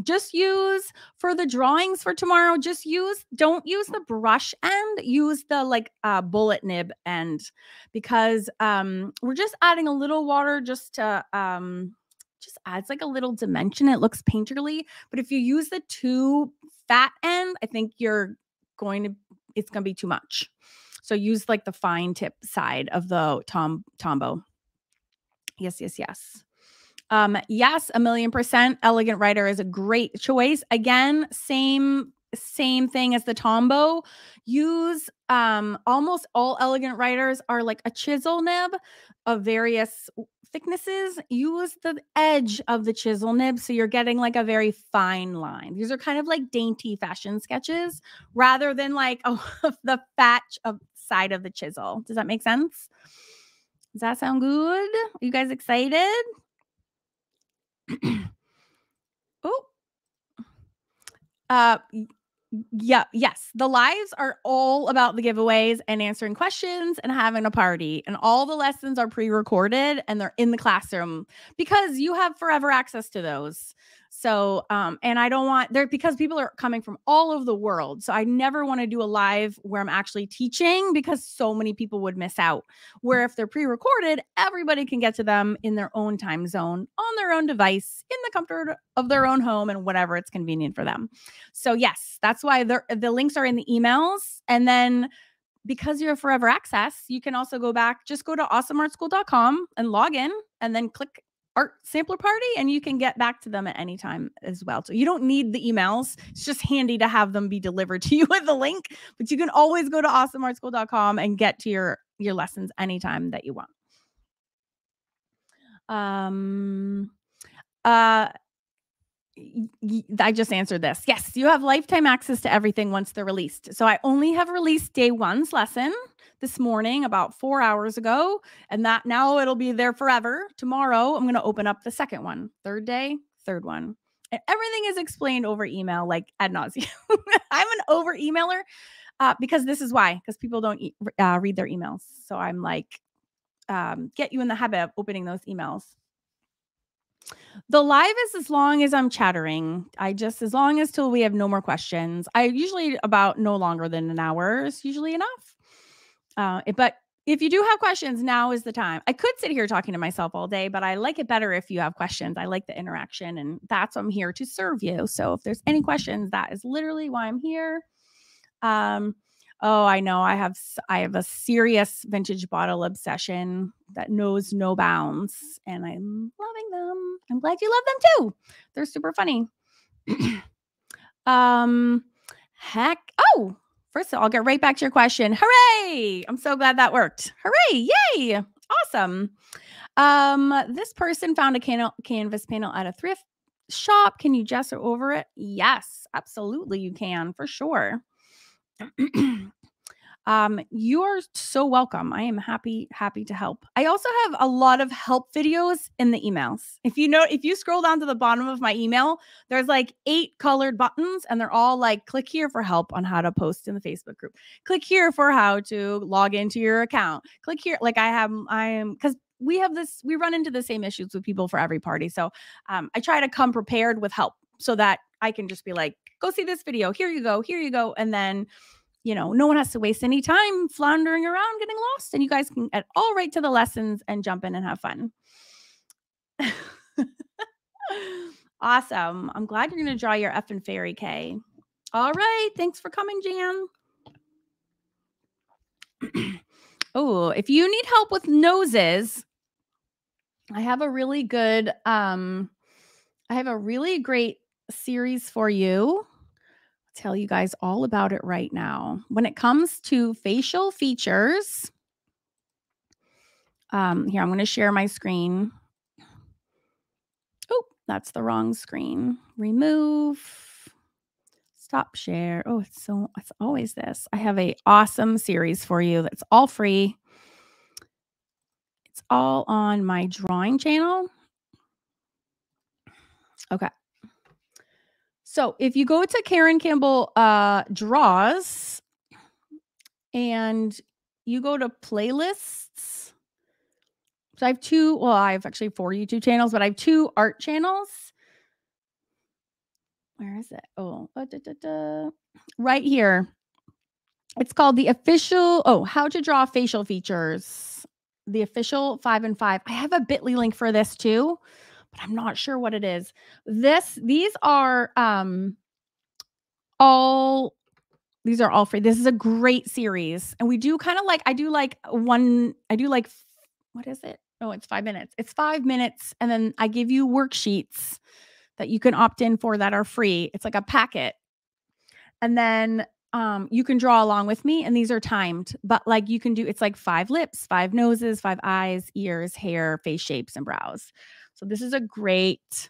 Just use for the drawings for tomorrow, don't use the brush end, use the like bullet nib end because we're just adding a little water just to just adds like a little dimension. It looks painterly, but if you use the too fat end, I think it's going to be too much. So use like the fine tip side of the Tombow. Yes. Yes, 1,000,000%. Elegant Writer is a great choice. Again, same thing as the Tombow. Use almost all Elegant Writers are like a chisel nib of various thicknesses. Use the edge of the chisel nib so you're getting like a very fine line. These are kind of like dainty fashion sketches rather than like the fat side of the chisel. Does that make sense? Does that sound good? Are you guys excited? Oh, yeah, yes. The lives are all about the giveaways and answering questions and having a party. And all the lessons are pre-recorded and they're in the classroom because you have forever access to those. So, and I don't want there because people are coming from all over the world. So I never want to do a live where I'm actually teaching because so many people would miss out. Where if they're pre-recorded, everybody can get to them in their own time zone, on their own device, in the comfort of their own home and whatever it's convenient for them. So yes, that's why the links are in the emails. And then because you have forever access, you can also go to awesomeartschool.com and log in and then click art sampler party and you can get back to them at any time as well. So you don't need the emails. It's just handy to have them be delivered to you with the link, but you can always go to awesomeartschool.com and get to your lessons anytime that you want. I just answered this. Yes, you have lifetime access to everything once they're released. So I only have released day one's lesson this morning about 4 hours ago, and that now it'll be there forever. Tomorrow, I'm going to open up the second one. Third day, third one. And everything is explained over email, like ad nauseum. I'm an over emailer because this is why, because people don't read their emails. So I'm like, get you in the habit of opening those emails. The live is as long as I'm chattering. As long as till we have no more questions. I usually about no longer than an hour is usually enough. But if you do have questions, now is the time. I could sit here talking to myself all day, but I like it better if you have questions. I like the interaction and that's I'm here to serve you. So if there's any questions, that is literally why I'm here. Oh, I know. I have a serious vintage bottle obsession that knows no bounds, and I'm loving them. I'm glad you love them too. They're super funny. Heck. Oh, first of all, I'll get right back to your question. Hooray! I'm so glad that worked. Hooray! Yay! Awesome. This person found a canvas panel at a thrift shop. Can you gesture over it? Yes, absolutely. You can for sure. You are so welcome. I am happy to help. I also have a lot of help videos in the emails. If you scroll down to the bottom of my email, there's like 8 colored buttons and they're all like, click here for help on how to post in the Facebook group. Click here for how to log into your account. Click here. Like because we run into the same issues with people for every party. So I try to come prepared with help so that I can just be like, go see this video. Here you go. And then, no one has to waste any time floundering around getting lost, and you guys can get all right to the lessons and jump in and have fun. Awesome. I'm glad you're going to draw your effing fairy, Kay. All right. Thanks for coming, Jan. Oh, if you need help with noses, I have a really good, I have a really great series for you. Tell you guys all about it right now. When it comes to facial features, here, I'm going to share my screen. Oh, that's the wrong screen. Remove. Stop share. Oh, it's always this. I have an awesome series for you that's all free. It's all on my drawing channel. Okay. So if you go to Karen Campbell Draws and you go to playlists, so I have actually 4 YouTube channels, but I have 2 art channels. Where is it? Oh, right here. It's called the official, how to draw facial features. The official 5 and 5. I have a bit.ly link for this too, but I'm not sure what it is. These are all free. This is a great series. And we do kind of like, what is it? Oh, it's 5 minutes. It's 5 minutes. And then I give you worksheets that you can opt in for that are free. It's like a packet. And then you can draw along with me, and these are timed, but like you can do, it's like 5 lips, 5 noses, 5 eyes, ears, hair, face shapes, and brows. So this is a great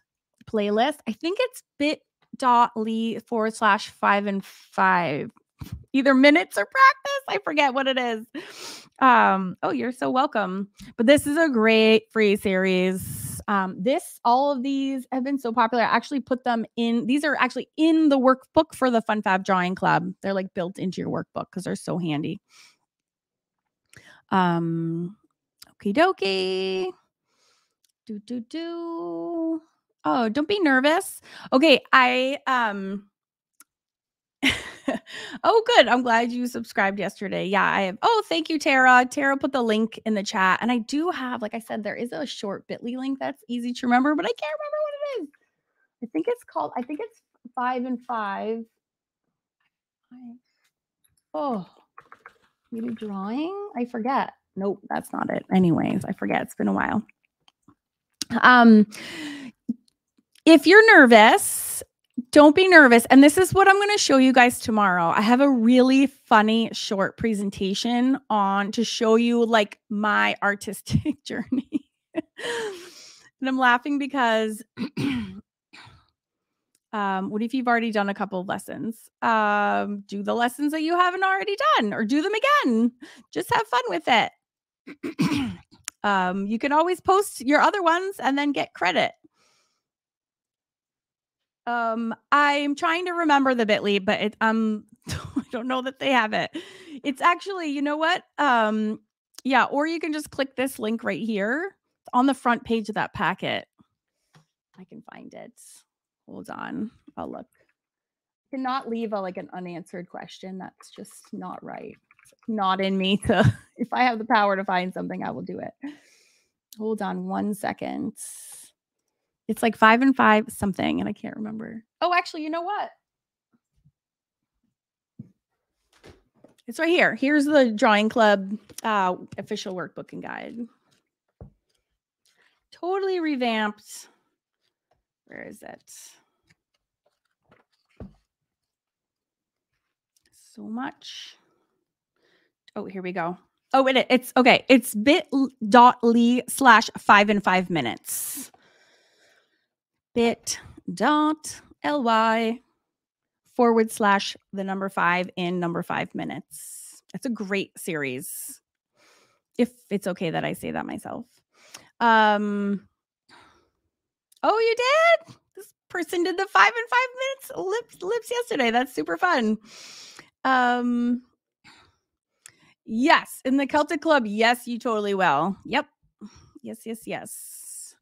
playlist. I think it's bit.ly/5 and 5, either minutes or practice. I forget what it is. Oh, you're so welcome. But this is a great free series. All of these have been so popular. I actually put them in. These are actually in the workbook for the Fun Fab Drawing Club. They're like built into your workbook because they're so handy. Okie dokie. Oh, don't be nervous. Okay, oh, good. I'm glad you subscribed yesterday. Yeah, I have. Oh, thank you, Tara. Tara put the link in the chat. And I do have, like I said, there is a short bit.ly link that's easy to remember, but I can't remember what it is. I think it's 5 and 5. Oh, you do drawing? I forget. Nope, that's not it. Anyways, I forget. It's been a while. If you're nervous, don't be nervous. And this is what I'm going to show you guys tomorrow. I have a really funny short presentation to show you like my artistic journey. And I'm laughing because what if you've already done a couple of lessons? Do the lessons that you haven't already done, or do them again. Just have fun with it. You can always post your other ones and then get credit. I'm trying to remember the bit.ly, but I don't know that they have it. It's actually, you know what? Yeah, or you can just click this link right here. It's on the front page of that packet. I can find it. Hold on. I'll look. I cannot leave an unanswered question. That's just not right. It's not in me to, if I have the power to find something, I will do it. Hold on 1 second. It's like 5 and 5 something, and I can't remember. Oh, actually, you know what? It's right here. Here's the Drawing Club official workbook and guide. Totally revamped. Where is it? So much. Oh, here we go. Oh, it's okay. It's bit.ly/5 and 5 minutes. bit.ly/5 in 5 minutes. It's a great series. If it's okay that I say that myself. Oh, you did? This person did the 5 in 5 minutes lips yesterday. That's super fun. Yes, in the Celtic Club. Yes, you totally will. Yep. Yes.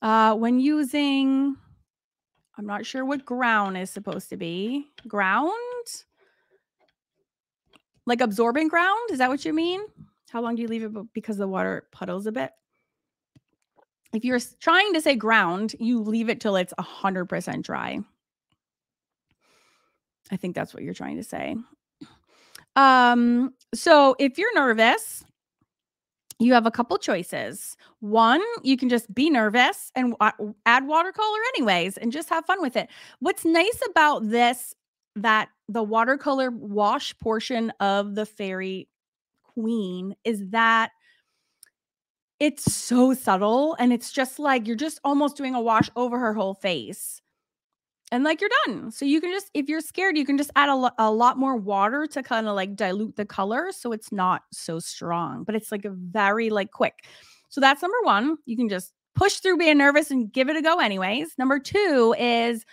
When using, I'm not sure what ground is supposed to be. Ground? Like absorbent ground? Is that what you mean? How long do you leave it because the water puddles a bit? If you're trying to say ground, you leave it till it's 100% dry. I think that's what you're trying to say. So if you're nervous, you have a couple choices. One, you can just be nervous and add watercolor anyways and just have fun with it. What's nice about this, that the watercolor wash portion of the Fairy Queen, is that it's so subtle and it's just like you're just almost doing a wash over her whole face. And like you're done. So you can just, if you're scared, you can just add a lot more water to kind of like dilute the color so it's not so strong, but it's like a very like quick. So that's number one. You can just push through being nervous and give it a go anyways. Number two is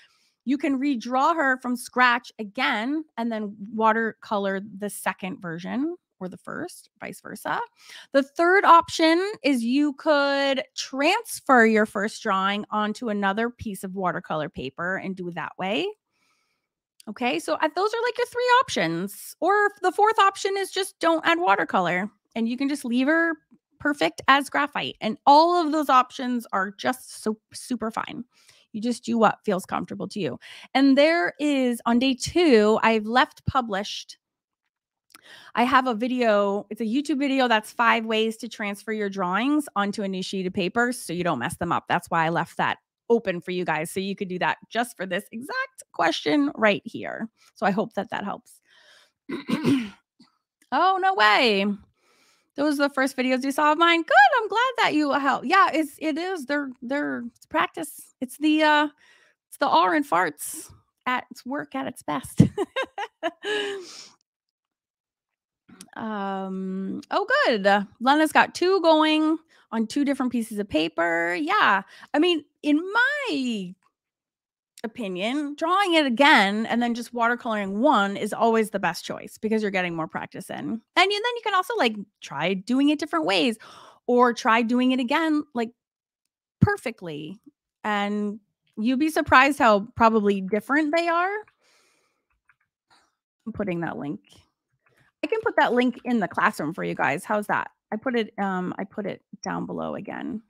you can redraw her from scratch again and then watercolor the second version or the first, vice versa. The third option is you could transfer your first drawing onto another piece of watercolor paper and do it that way. Okay, so those are like your three options. Or the fourth option is just don't add watercolor and you can just leave her perfect as graphite. And all of those options are just so super fine. You just do what feels comfortable to you. And there is, on day 2, I've left published, I have a video. It's a YouTube video that's 5 ways to transfer your drawings onto a new sheet of paper so you don't mess them up. That's why I left that open for you guys. So you could do that just for this exact question right here. So I hope that helps. Oh, no way. Those are the first videos you saw of mine. Good. I'm glad that you helped. Yeah, it is. They're practice. It's the R and farts at its work at its best. Oh, good. Lena's got 2 going on 2 different pieces of paper. Yeah. I mean, in my opinion, drawing it again and then just watercoloring one is always the best choice because you're getting more practice in. And then you can also like try doing it different ways or try doing it again like perfectly. And you'd be surprised how probably different they are. I'm putting that link. I can put that link in the classroom for you guys. How's that? I put it down below again.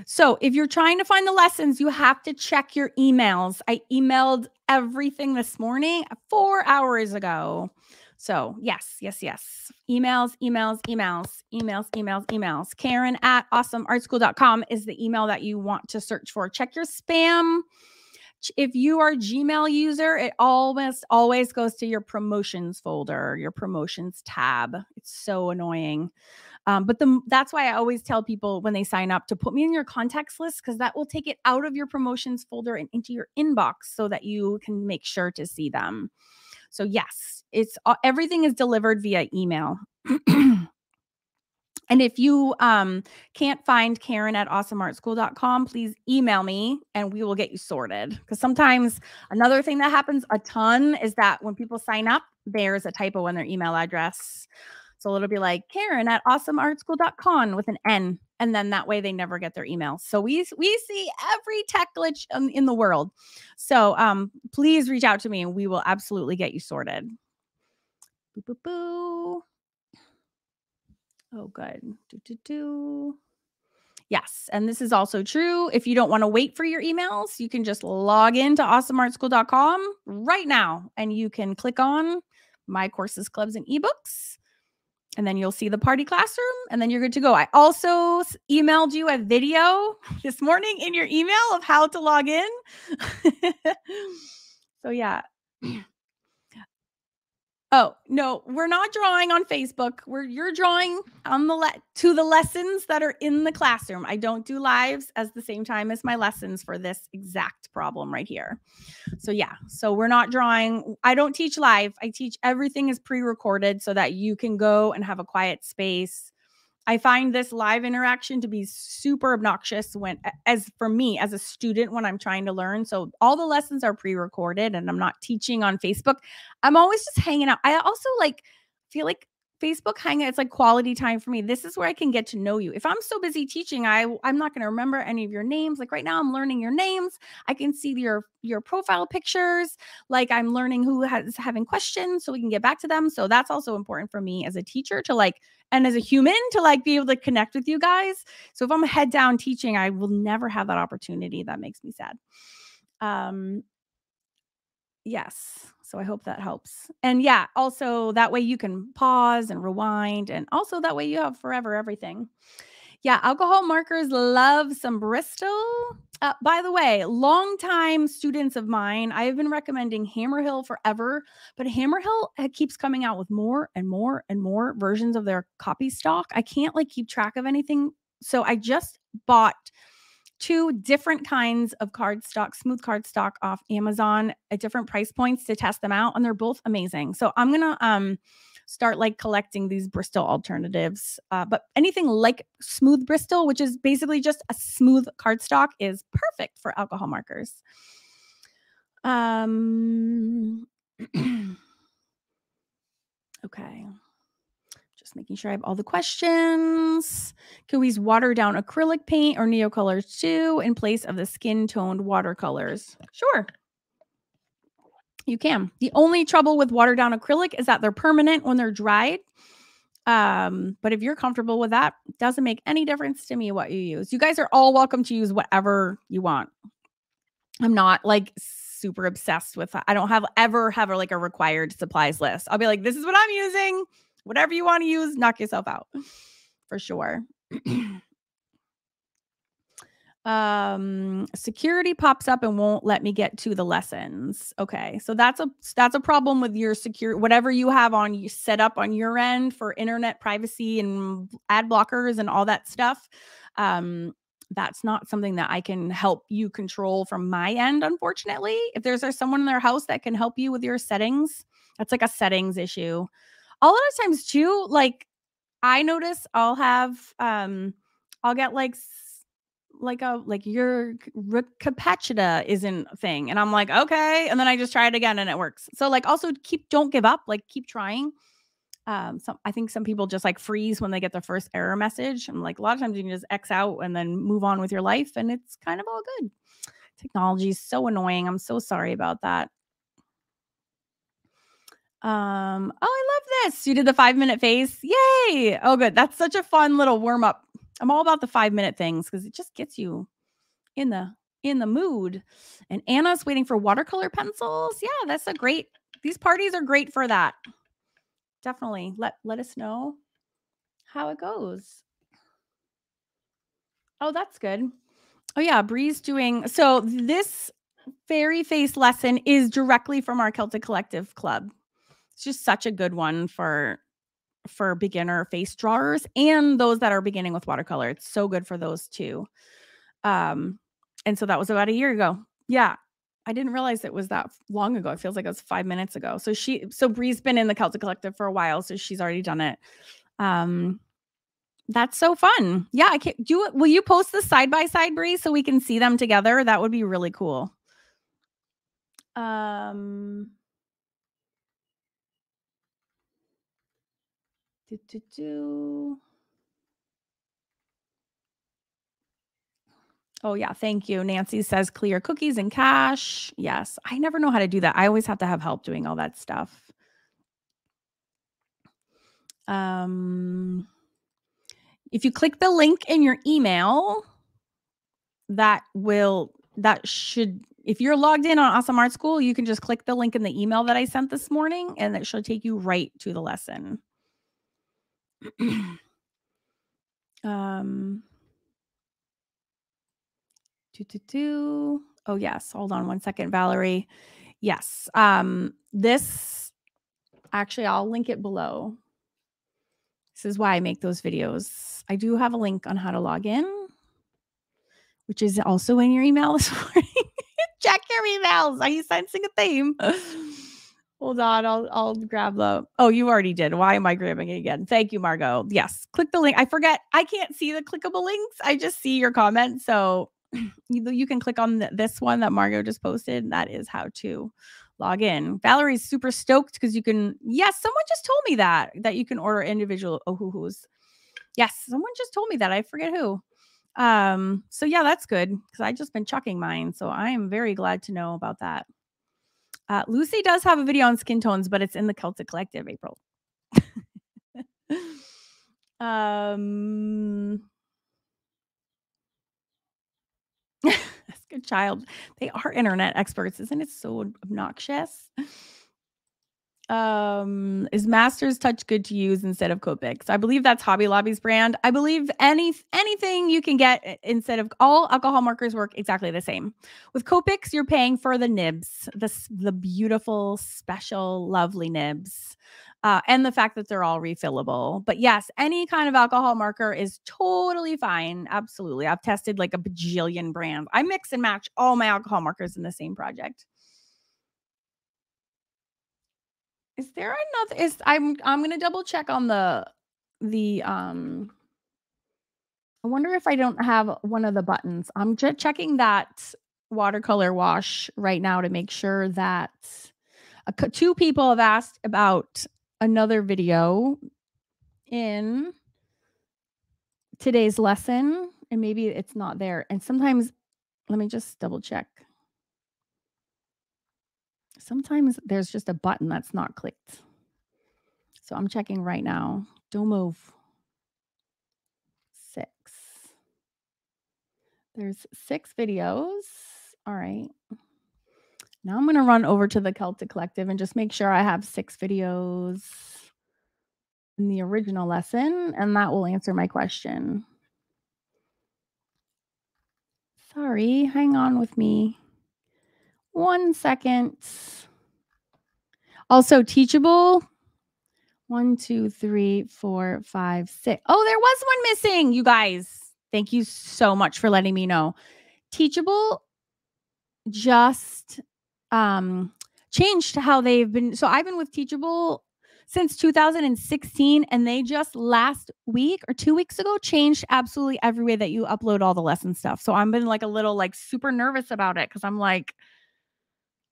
So if you're trying to find the lessons, you have to check your emails. I emailed everything this morning 4 hours ago. So yes. Emails. Karen@awesomeartschool.com is the email that you want to search for. Check your spam. If you are a Gmail user, it almost always goes to your promotions folder, your promotions tab. It's so annoying. But that's why I always tell people when they sign up to put me in your contacts list, because that will take it out of your promotions folder and into your inbox so that you can make sure to see them. So yes, everything is delivered via email. And if you can't find Karen@awesomeartschool.com, please email me and we will get you sorted. Because sometimes another thing that happens a ton is that when people sign up, there's a typo in their email address. So it'll be like Karen@awesomeartschool.com with an N. And then that way they never get their email. So we see every tech glitch in the world. So please reach out to me and we will absolutely get you sorted. Boo, boo, boo. Oh, good. Yes. And this is also true. If you don't want to wait for your emails, you can just log into awesomeartschool.com right now. And you can click on my courses, clubs, and ebooks. And then you'll see the party classroom and then you're good to go. I also emailed you a video this morning in your email of how to log in. So yeah. Oh, no, we're not drawing on Facebook. You're drawing on to the lessons that are in the classroom. I don't do lives as the same time as my lessons for this exact problem right here. So yeah, so we're not drawing. I don't teach live. I teach everything is pre-recorded so that you can go and have a quiet space. I find this live interaction to be super obnoxious as for me as a student when I'm trying to learn. So all the lessons are pre-recorded and I'm not teaching on Facebook. I'm always just hanging out. I also feel like Facebook hangout, it's like quality time for me. This is where I can get to know you. If I'm so busy teaching, I'm not going to remember any of your names. Like right now I'm learning your names. I can see your profile pictures. Like I'm learning who has having questions so we can get back to them. So that's also important for me as a teacher to and as a human to be able to connect with you guys. So if I'm head down teaching, I will never have that opportunity. That makes me sad. Yes. So I hope that helps. And yeah, also that way you can pause and rewind. And also that way you have forever everything. Yeah, alcohol markers love some Bristol. By the way, longtime students of mine, I have been recommending Hammerhill forever, but Hammerhill keeps coming out with more and more and more versions of their copy stock. I can't keep track of anything. So I just bought 2 different kinds of cardstock, smooth cardstock off Amazon at different price points to test them out, and they're both amazing. So I'm gonna start collecting these Bristol alternatives. But anything like smooth Bristol, which is basically just a smooth cardstock, is perfect for alcohol markers. Okay. Just making sure I have all the questions. Can we water down acrylic paint or Neocolors too in place of the skin toned watercolors? Sure. You can. The only trouble with watered down acrylic is that they're permanent when they're dried. But if you're comfortable with that, it doesn't make any difference to me what you use. You guys are all welcome to use whatever you want. I'm not super obsessed with I don't ever have a required supplies list. I'll be like, this is what I'm using. Whatever you want to use, knock yourself out for sure. Security pops up and won't let me get to the lessons. Okay. So that's a problem with your whatever you have on you set up on your end for internet privacy and ad blockers and all that stuff. That's not something that I can help you control from my end, unfortunately. If there's someone in their house that can help you with your settings, that's a settings issue. A lot of times too, I notice I'll have I'll get your capacita isn't a thing, and I'm okay, and then I just try it again and it works. So also don't give up, keep trying. I think some people just freeze when they get their first error message. I'm a lot of times you can just X out and then move on with your life, and it's kind of all good. Technology is so annoying. I'm so sorry about that. Oh, I love this. You did the 5-minute face. Yay. Oh, good. That's such a fun little warm up. I'm all about the 5-minute things because it just gets you in the mood. And Anna's waiting for watercolor pencils. Yeah, these parties are great for that. Definitely let us know how it goes. Oh, that's good. Oh yeah, Bree's doing so this fairy face lesson is directly from our Celtic Collective Club. It's just such a good one for beginner face drawers and those that are beginning with watercolor. It's so good for those too. And so that was about a year ago. Yeah. I didn't realize it was that long ago. It feels like it was 5 minutes ago. So Bree's been in the Celtic Collective for a while, so she's already done it. That's so fun. Yeah, I can't do it. Will you post the side by side, Bree, so we can see them together? That would be really cool. Oh, yeah. Thank you. Nancy says clear cookies and cache. Yes. I never know how to do that. I always have to have help doing all that stuff. If you click the link in your email, if you're logged in on Awesome Art School, you can just click the link in the email that I sent this morning and it should take you right to the lesson. Oh, yes. Hold on one second, Valerie. Yes. This Actually, I'll link it below. This is why I make those videos. I do have a link on how to log in, which is also in your email this morning. Check your emails. Are you sensing a theme? Hold on, I'll grab the. Oh, you already did. Why am I grabbing it again? Thank you, Margot. Yes, click the link. I forget. I can't see the clickable links. I just see your comments. So you can click on this one that Margot just posted. That is how to log in. Valerie's super stoked because you can. Yes, someone just told me that you can order individual Ohuhus. Yes, someone just told me that. I forget who. So yeah, that's good because I just been chucking mine. So I am very glad to know about that. Lucy does have a video on skin tones, but it's in the Celtic Collective, April. That's good, child. They are internet experts. Isn't it so obnoxious? Is Masters Touch good to use instead of Copics? I believe that's Hobby Lobby's brand. I believe anything you can get instead of all alcohol markers work exactly the same. With Copics, you're paying for the nibs, the beautiful, special, lovely nibs, and the fact that they're all refillable. But yes, any kind of alcohol marker is totally fine. Absolutely. I've tested like a bajillion brands. I mix and match all my alcohol markers in the same project. Is there another I'm gonna double check on the I wonder if I don't have one of the buttons. I'm just checking that watercolor wash right now to make sure that two people have asked about another video in today's lesson, and maybe it's not there. And sometimes, let me just double check. Sometimes there's just a button that's not clicked. So I'm checking right now. Don't move. 6. There's 6 videos. All right. Now I'm going to run over to the Celtic Collective and just make sure I have 6 videos in the original lesson, and that will answer my question. Sorry, hang on with me 1 second. Also, Teachable. 1, 2, 3, 4, 5, 6. Oh, there was one missing, you guys. Thank you so much for letting me know. Teachable just changed how they've been. So I've been with Teachable since 2016, and they just last week or 2 weeks ago changed absolutely every way that you upload all the lesson stuff. So I've been like a little like super nervous about it because I'm like,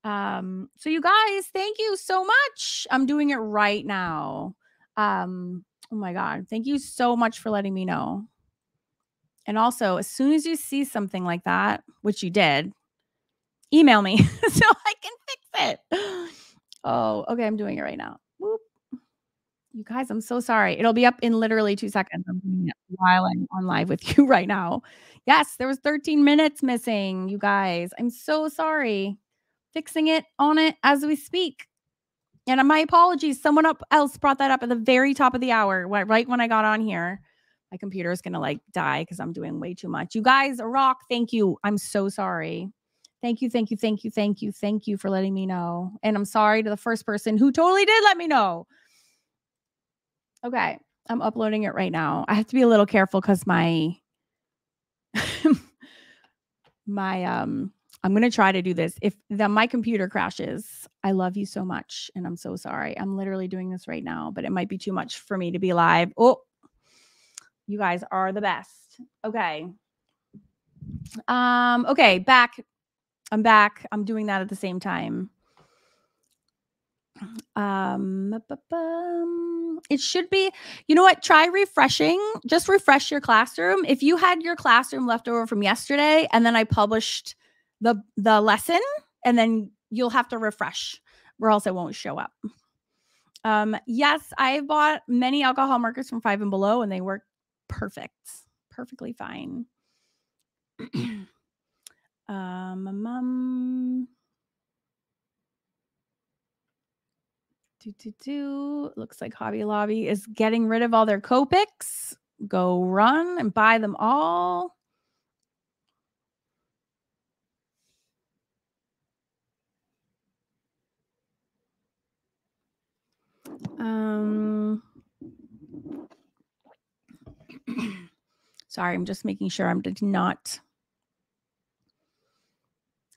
so you guys, thank you so much. I'm doing it right now. Oh my God. Thank you so much for letting me know. And also, as soon as you see something like that, which you did, email me so I can fix it. Oh, okay. I'm doing it right now. Whoop. You guys, I'm so sorry. It'll be up in literally 2 seconds. I'm doing it while I'm on live with you right now. Yes, there was 13 minutes missing, you guys. I'm so sorry. Fixing it on it as we speak. And my apologies. Someone else brought that up at the very top of the hour, right when I got on here. My computer is going to like die because I'm doing way too much. You guys rock. Thank you. I'm so sorry. Thank you, thank you, thank you, thank you, thank you for letting me know. And I'm sorry to the first person who totally did let me know. Okay, I'm uploading it right now. I have to be a little careful because my I'm going to try to do this. If my computer crashes, I love you so much. And I'm so sorry. I'm literally doing this right now, but it might be too much for me to be live. Oh, you guys are the best. Okay. Okay. Back. I'm back. I'm doing that at the same time. It should be, you know what? Try refreshing. Just refresh your classroom. If you had your classroom left over from yesterday and then I published the lesson, and then you'll have to refresh or else it won't show up. Yes, I bought many alcohol markers from 5 and Below and they work perfectly fine. Looks like Hobby Lobby is getting rid of all their Copics. Go run and buy them all. Sorry, I'm just making sure I'm not.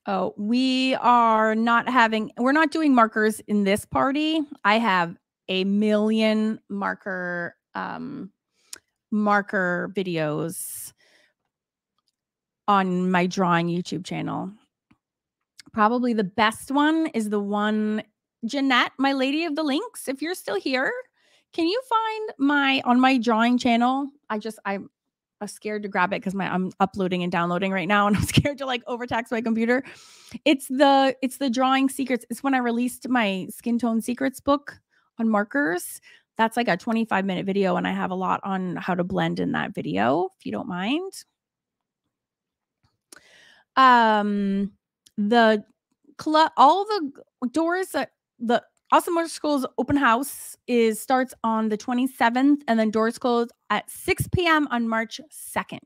Oh, we're not doing markers in this party. I have a million marker videos on my drawing YouTube channel. Probably the best one is the one, Jeanette, my lady of the links. If you're still here, can you find on my drawing channel? I'm scared to grab it because I'm uploading and downloading right now, and I'm scared to like overtax my computer. It's the drawing secrets. It's when I released my skin tone secrets book on markers. That's like a 25-minute video, and I have a lot on how to blend in that video, if you don't mind. The all the doors at the Awesome Art School's open house starts on the 27th, and then doors close at 6 p.m. on March 2nd.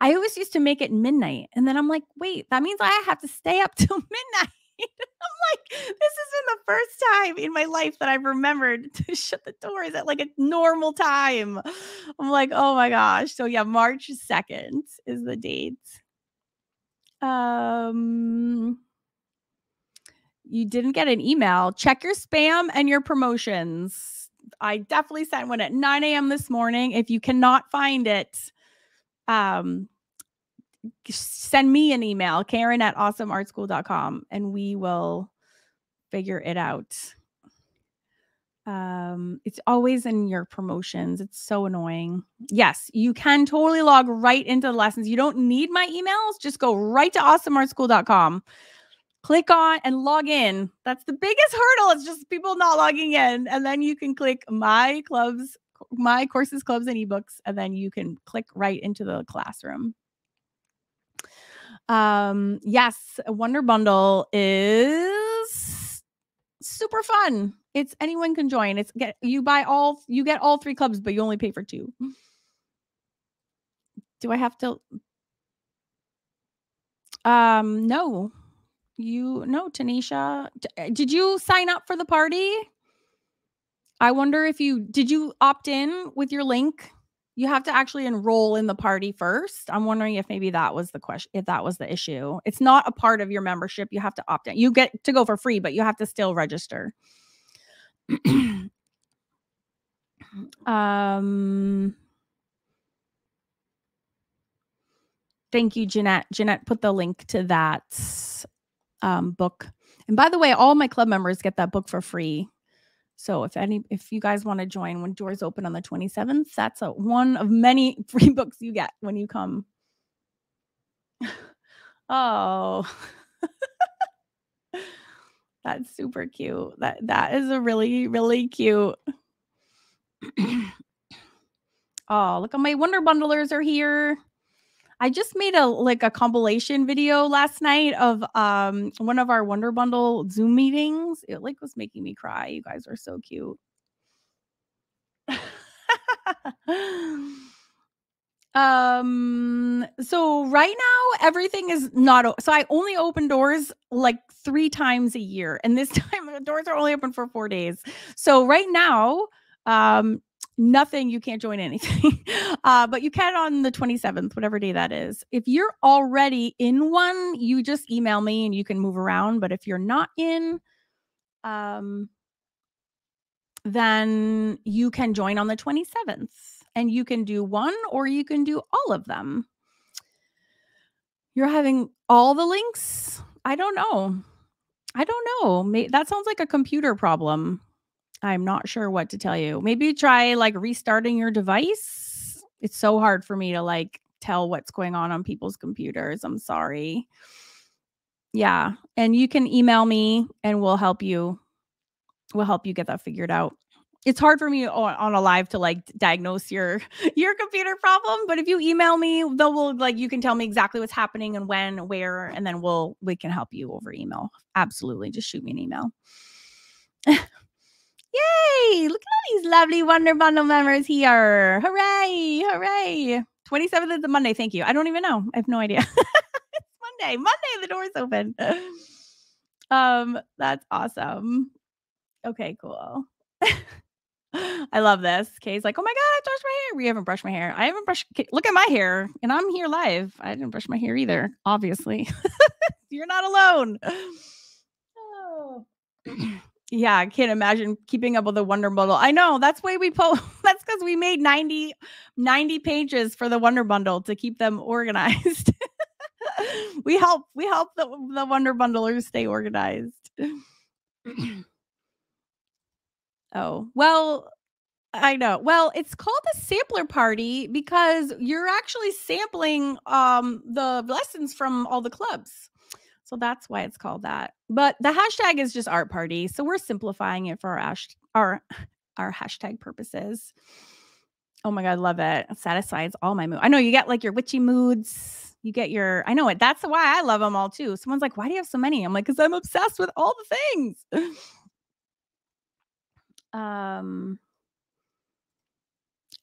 I always used to make it midnight, and then I'm like, wait, that means I have to stay up till midnight. I'm like, this has been the first time in my life that I've remembered to shut the doors at like a normal time. I'm like, oh my gosh. So yeah, March 2nd is the date. You didn't get an email. Check your spam and your promotions. I definitely sent one at 9 a.m. this morning. If you cannot find it, send me an email, Karen@awesomeartschool.com, and we will figure it out. It's always in your promotions. It's so annoying. Yes, you can totally log right into the lessons. You don't need my emails. Just go right to awesomeartschool.com. Click on and log in. That's the biggest hurdle. It's just people not logging in. And then you can click my clubs, my courses, clubs, and ebooks. And then you can click right into the classroom. Yes, a Wonder Bundle is super fun. It's anyone can join. You get all 3 clubs, but you only pay for 2. Do I have to? No. No, Tanisha. Did you sign up for the party? I wonder did you opt in with your link? You have to actually enroll in the party first. I'm wondering if maybe that was the question, if that was the issue. It's not a part of your membership. You have to opt in. You get to go for free, but you have to still register. Thank you, Jeanette. Jeanette put the link to that book. And by the way, all my club members get that book for free. So if you guys want to join when doors open on the 27th, that's one of many free books you get when you come. Oh, that's super cute. That is a really, really cute. Oh, look at my Wonder Bundlers are here. I just made a compilation video last night of one of our Wonder Bundle Zoom meetings. It was making me cry. You guys are so cute. So right now everything is not so I only open doors like 3 times a year, and this time the doors are only open for 4 days. So right now nothing, you can't join anything. But you can on the 27th, whatever day that is. If you're already in one, you just email me and you can move around. But if you're not in, then you can join on the 27th, and you can do one or you can do all of them. You're having all the links? I don't know. That sounds like a computer problem. I'm not sure what to tell you. Maybe try restarting your device. It's so hard for me to tell what's going on people's computers. I'm sorry. Yeah. And you can email me and we'll help you get that figured out. It's hard for me on a live to diagnose your computer problem, but if you email me, you can tell me exactly what's happening and when, where, and then we can help you over email. Absolutely. Just shoot me an email. Yay! Look at all these lovely Wonder Bundle members here. Hooray! Hooray! 27th is the Monday. Thank you. I don't even know. I have no idea. It's Monday. The door's open. That's awesome. Okay, cool. I love this. Kay's like, oh my God, I brushed my hair. We haven't brushed my hair. I haven't brushed. Look at my hair. And I'm here live. I didn't brush my hair either, obviously. You're not alone. Oh. Yeah, I can't imagine keeping up with the Wonder Bundle. I know. That's why we that's because we made 90 pages for the Wonder Bundle to keep them organized. we help the Wonder Bundlers stay organized. Oh, well, I know. Well, it's called a sampler party because you're actually sampling the lessons from all the clubs. So that's why it's called that. But the hashtag is just art party. So we're simplifying it for our hashtag purposes. Oh my God, love it. It satisfies all my moods. I know you get like your witchy moods. You get your, I know it. That's why I love them all too. Someone's like, why do you have so many? I'm like, because I'm obsessed with all the things.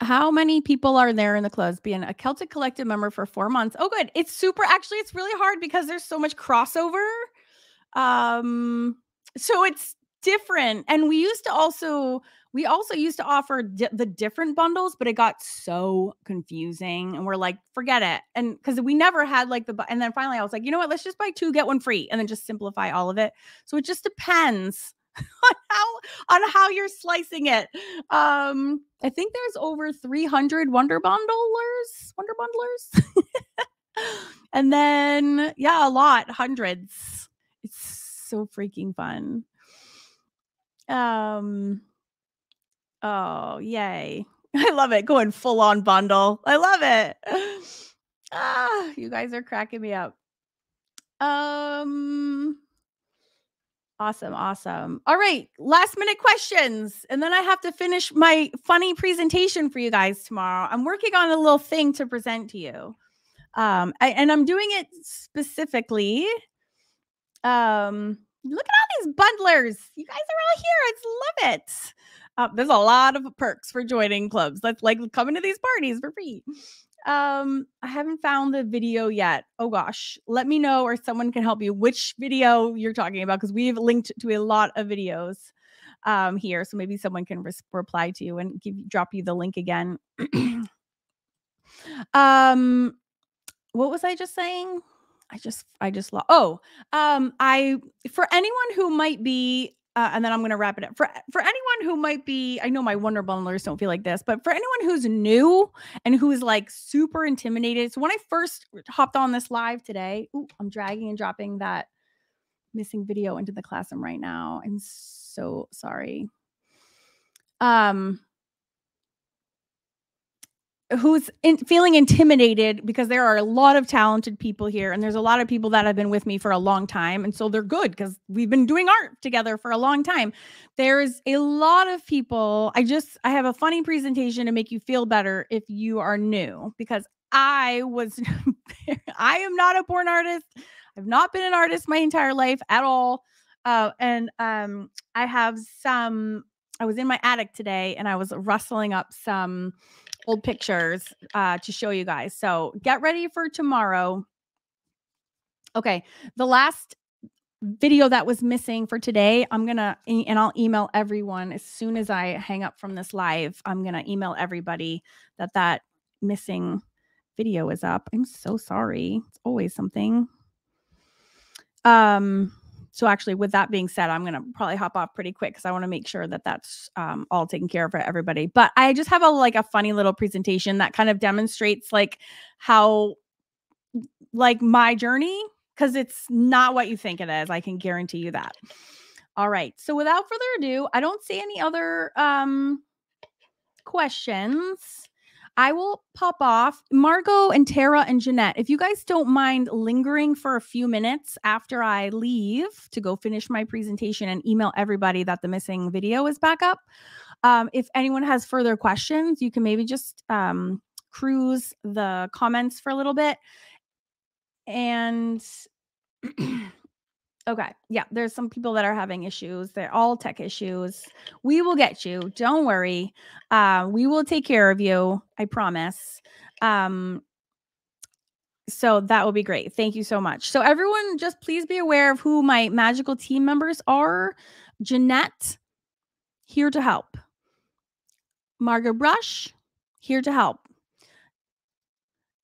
How many people are there in the clubs? Being a Celtic Collective member for 4 months. Oh, good. It's super. Actually, it's really hard because there's so much crossover. So it's different. And we also used to offer the different bundles, but it got so confusing. And we're like, forget it. And because we never had like and then finally I was like, you know what? Let's just buy 2, get 1 free, and then just simplify all of it. So it just depends on how you're slicing it. I think there's over 300 Wonder Bundlers. And then yeah, a lot, hundreds. It's so freaking fun. Oh, yay. I love it. Going full on bundle. I love it. You guys are cracking me up. Awesome. All right, last minute questions, and then I have to finish my funny presentation for you guys tomorrow. I'm working on a little thing to present to you, and I'm doing it specifically. Look at all these bundlers. You guys are all here. I love it. There's a lot of perks for joining clubs. That's like coming to these parties for free. I haven't found the video yet. Oh gosh, let me know or someone can help you which video you're talking about, because we've linked to a lot of videos here, so maybe someone can reply to you and drop you the link again. What was I just saying? I just lost. For anyone who might be and then I'm going to wrap it up. For anyone who might be, I know my Wonder Bundlers don't feel like this, but for anyone who's new and who's like super intimidated. So when I first hopped on this live today, I'm dragging and dropping that missing video into the classroom right now. I'm so sorry. Who's feeling intimidated, because there are a lot of talented people here, and there's a lot of people that have been with me for a long time, and so they're good because we've been doing art together for a long time. There's a lot of people. I have a funny presentation to make you feel better if you are new, because I am not a born artist. I've not been an artist my entire life at all. I was in my attic today and I was rustling up some old pictures to show you guys. So get ready for tomorrow. Okay, the last video that was missing for today, I'll email everyone as soon as I hang up from this live. I'm gonna email everybody that missing video is up. I'm so sorry. It's always something. So actually, with that being said, I'm going to probably hop off pretty quick because I want to make sure that that's all taken care of for everybody. But I just have a funny little presentation that kind of demonstrates like how like my journey, because it's not what you think it is. I can guarantee you that. All right. So without further ado, I don't see any other questions. I will pop off. Margot and Tara and Jeanette, if you guys don't mind lingering for a few minutes after I leave to go finish my presentation and email everybody that the missing video is back up. If anyone has further questions, you can maybe just cruise the comments for a little bit. And okay. Yeah, there's some people that are having issues. They're all tech issues. We will get you. Don't worry. We will take care of you. I promise. So that will be great. Thank you so much. So everyone, just please be aware of who my magical team members are. Jeanette, here to help. Margot Brush, here to help.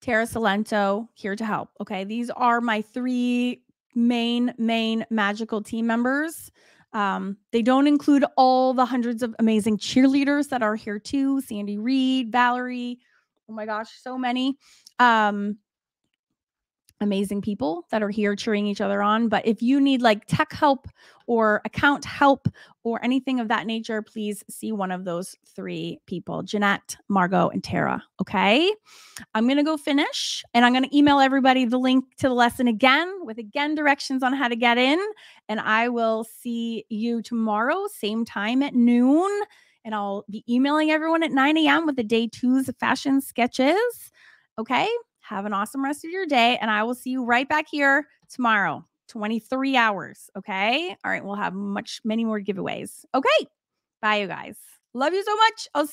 Tara Salento, here to help. Okay, these are my 3 main magical team members. They don't include all the hundreds of amazing cheerleaders that are here too. Sandy Reed, Valerie, oh my gosh, so many. Amazing people that are here cheering each other on. But if you need like tech help or account help or anything of that nature, please see one of those 3 people, Jeanette, Margot, and Tara. Okay. I'm going to go finish and I'm going to email everybody the link to the lesson again with directions on how to get in. And I will see you tomorrow, same time at noon. And I'll be emailing everyone at 9 a.m. with the day 2's fashion sketches. Okay. Have an awesome rest of your day. And I will see you right back here tomorrow, 23 hours. Okay. All right. We'll have many more giveaways. Okay. Bye, you guys. Love you so much. I'll